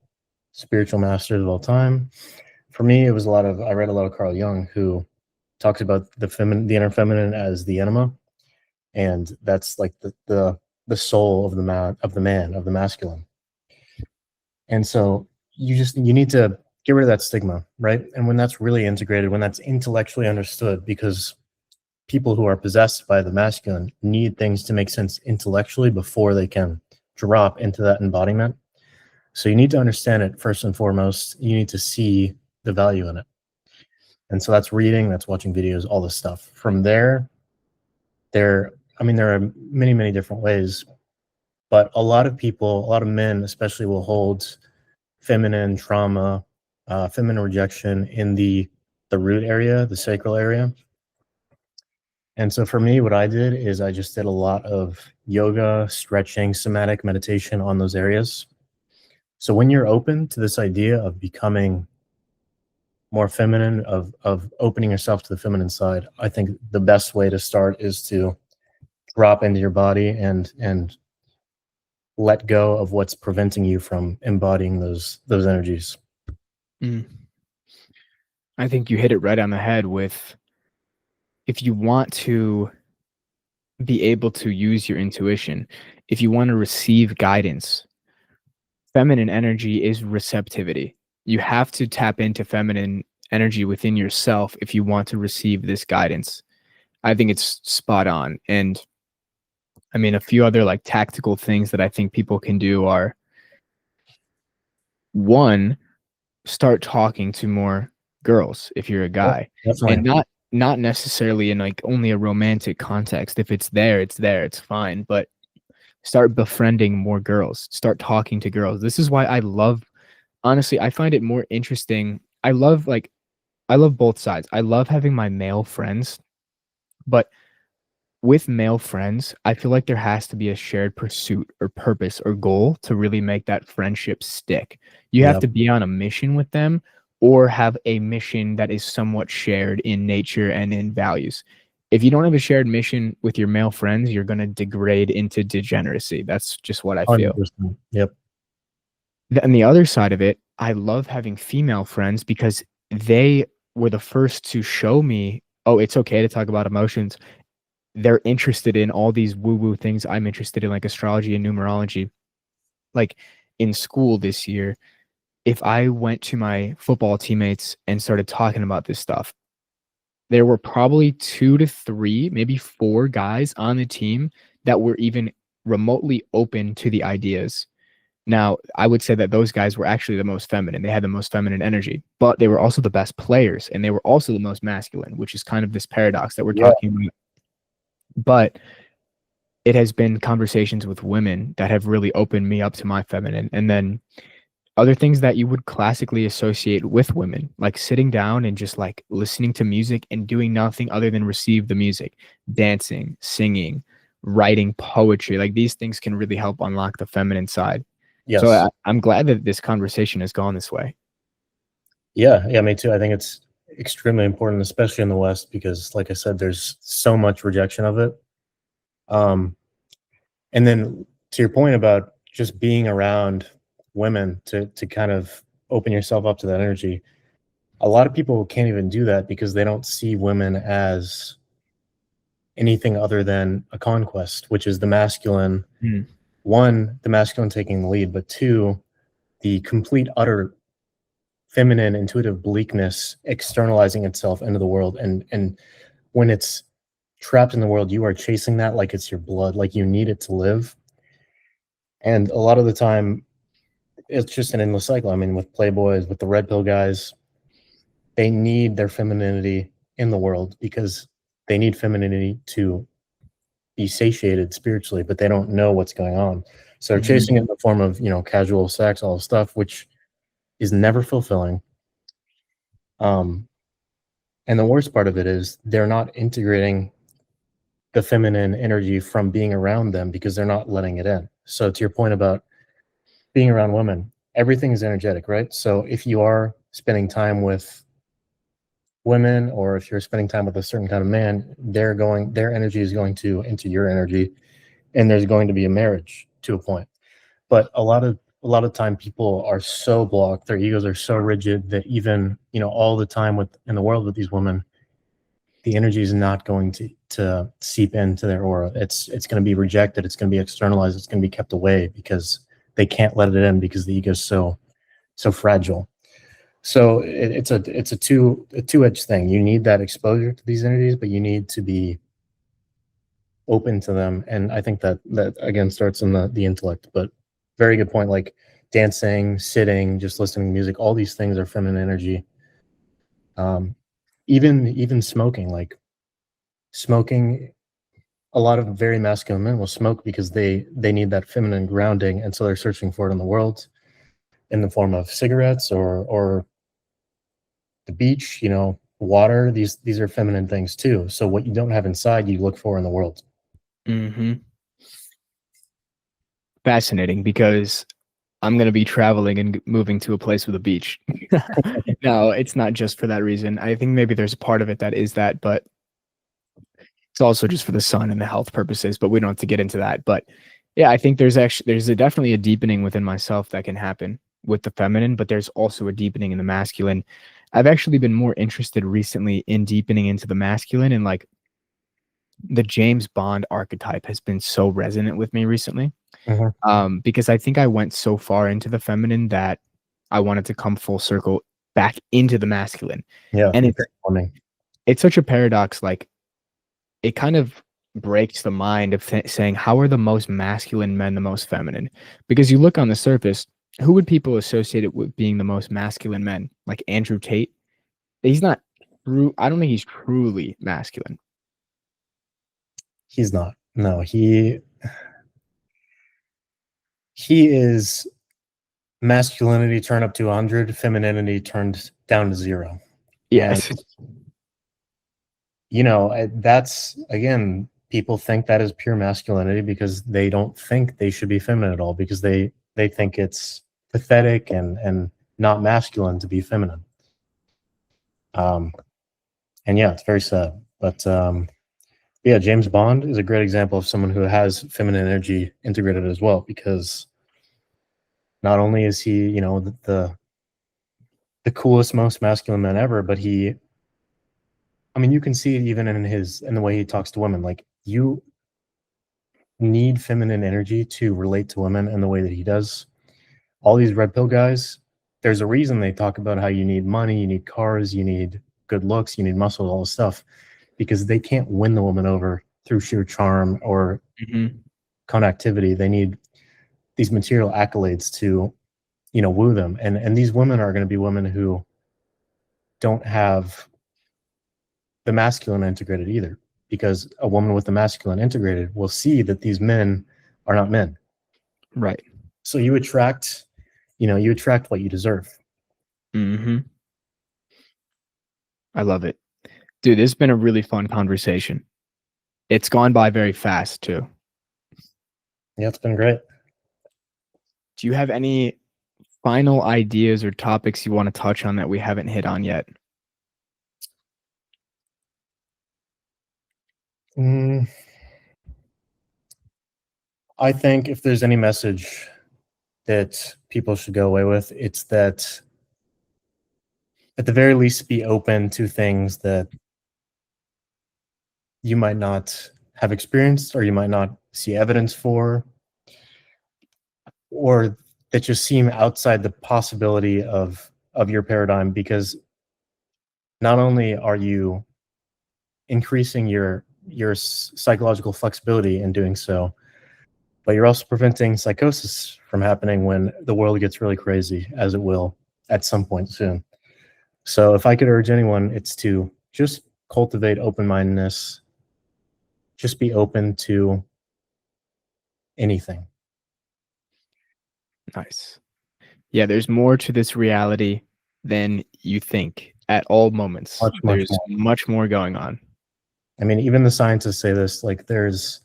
spiritual masters of all time. For me, it was I read a lot of Carl Jung, who talks about the inner feminine as the enema. And that's like the soul of the man, of the masculine. And so you need to get rid of that stigma, right? And when that's really integrated, when that's intellectually understood, because people who are possessed by the masculine need things to make sense intellectually before they can drop into that embodiment. So you need to understand it first and foremost. You need to see the value in it. And so that's reading, that's watching videos, all this stuff. From there, there are many, many different ways, but a lot of men especially will hold feminine trauma, feminine rejection in the root area, the sacral area. And so for me, what I did is I just did a lot of yoga, stretching, somatic meditation on those areas. So when you're open to this idea of becoming more feminine, of opening yourself to the feminine side, I think the best way to start is to drop into your body and let go of what's preventing you from embodying those energies. Mm. I think you hit it right on the head with, if you want to be able to use your intuition, if you want to receive guidance, feminine energy is receptivity. You have to tap into feminine energy within yourself if you want to receive this guidance. I think it's spot on. And I mean, a few other like tactical things that I think people can do are, one, start talking to more girls if you're a Yeah, guy, and definitely. not necessarily in like only a romantic context. If it's there, it's there, it's fine. But start befriending more girls. Start talking to girls. This is why I love, honestly, I find it more interesting. I love both sides. I love having my male friends, but with male friends, I feel like there has to be a shared pursuit or purpose or goal to really make that friendship stick. You have Yep. to be on a mission with them or have a mission that is somewhat shared in nature and in values. If you don't have a shared mission with your male friends, you're going to degrade into degeneracy. That's just what I feel. 100%. Yep. And the other side of it, I love having female friends because they were the first to show me, oh, it's okay to talk about emotions. They're interested in all these woo-woo things I'm interested in, like astrology and numerology. Like in school this year, if I went to my football teammates and started talking about this stuff, there were probably 2 to 3, maybe 4 guys on the team that were even remotely open to the ideas. Now, I would say that those guys were actually the most feminine. They had the most feminine energy, but they were also the best players and they were also the most masculine, which is kind of this paradox that we're Yeah. talking about. But it has been conversations with women that have really opened me up to my feminine. And then other things that you would classically associate with women, like sitting down and just like listening to music and doing nothing other than receive the music, dancing, singing, writing poetry. Like these things can really help unlock the feminine side. So Yes. I'm glad that this conversation has gone this way. Yeah. Yeah. Me too. I think it's extremely important, especially in the West, because, like I said, there's so much rejection of it. Um, and then to your point about just being around women to kind of open yourself up to that energy, a lot of people can't even do that because they don't see women as anything other than a conquest, which is the masculine. Mm. One, the masculine taking the lead, but two, the complete utter feminine intuitive bleakness externalizing itself into the world. And when it's trapped in the world, you are chasing that like it's your blood, like you need it to live. And a lot of the time, it's just an endless cycle. I mean, with playboys, with the red pill guys, they need their femininity in the world because they need femininity to be satiated spiritually, but they don't know what's going on. So they're Mhm. chasing it in the form of, casual sex, all the stuff, which is never fulfilling. Um, and the worst part of it is they're not integrating the feminine energy from being around them because they're not letting it in. So to your point about being around women, everything is energetic, right? So if you are spending time with women or if you're spending time with a certain kind of man, their energy is going to into your energy, and there's going to be a marriage to a point. But a lot of time people are so blocked, their egos are so rigid that even, all the time with in the world with these women, the energy is not going to seep into their aura. It's going to be rejected, it's going to be externalized, it's going to be kept away because they can't let it in because the ego is so fragile. So it's a two-edged thing. You need that exposure to these energies, but you need to be open to them. And I think that again starts in the intellect. But very good point. Like dancing, sitting, just listening to music, all these things are feminine energy. Um, even smoking, like smoking. A lot of very masculine men will smoke because they need that feminine grounding, and so they're searching for it in the world in the form of cigarettes or the beach, water. These are feminine things too. So what you don't have inside, you look for in the world. Mhm. Fascinating because I'm going to be traveling and moving to a place with a beach. No, it's not just for that reason. I think maybe there's a part of it that is that, but it's also just for the sun and the health purposes, but we don't have to get into that. But yeah, I think definitely a deepening within myself that can happen with the feminine, but there's also a deepening in the masculine. I've actually been more interested recently in deepening into the masculine, and like the James Bond archetype has been so resonant with me recently. Mhm. Because I think I went so far into the feminine that I wanted to come full circle back into the masculine. Yeah, And transforming. it's such a paradox, like it kind of breaks the mind of saying, how are the most masculine men the most feminine? Because you look on the surface, who would people associate it with being the most masculine men? Like Andrew Tate? He's not true. I don't think he's truly masculine. He's not. No, he is masculinity turned up to 100, femininity turned down to 0. Yes. And, you know, that's, again, people think that is pure masculinity because they don't think they should be feminine at all, because they think it's pathetic and not masculine to be feminine. And yeah, it's very sad. But yeah, James Bond is a great example of someone who has feminine energy integrated as well, because not only is he, you know, the coolest, most masculine man ever, but he, I mean, you can see it even in the way he talks to women. Like, you need feminine energy to relate to women in the way that he does. All these red pill guys, there's a reason they talk about how you need money, you need cars, you need good looks, you need muscle, all this stuff, because they can't win the woman over through sheer charm or connectivity. They need these material accolades to, you know, woo them. And these women are going to be women who don't have the masculine integrated either, because a woman with the masculine integrated will see that these men are not men. Right. So you attract, you know, you attract what you deserve. I love it. Dude, this has been a really fun conversation. It's gone by very fast too. Yeah, it's been great. Do you have any final ideas or topics you want to touch on that we haven't hit on yet? I think if there's any message that people should go away with, it's that at the very least be open to things that you might not have experienced or you might not see evidence for, or that just seem outside the possibility of your paradigm, because not only are you increasing your psychological flexibility in doing so, but you're also preventing psychosis from happening when the world gets really crazy, as it will at some point soon. So if I could urge anyone, it's to just cultivate open-mindedness, just be open to anything. Nice. Yeah, there's more to this reality than you think at all moments. Much There's more. much more going on. I mean, even the scientists say this, like, there's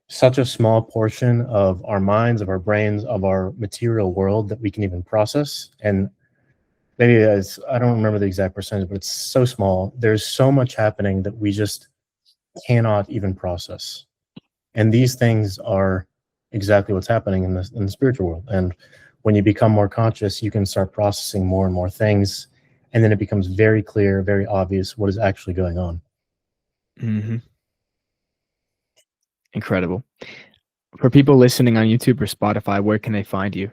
such a small portion of our minds, of our brains, of our material world that we can even process. And maybe it's, I don't remember the exact percentage, but it's so small. There's so much happening that we just cannot even process. And these things are exactly what's happening in the spiritual world. And when you become more conscious, you can start processing more and more things. And then it becomes very clear, very obvious what is actually going on. Incredible. For people listening on YouTube or Spotify, where can they find you?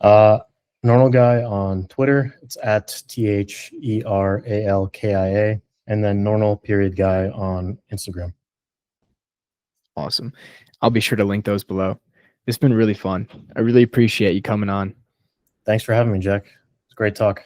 Nornal Guy on Twitter. It's at THERALKIA. And then Nornal.Guy on Instagram. Awesome. I'll be sure to link those below. It's been really fun. I really appreciate you coming on. Thanks for having me, Jack. It's a great talk.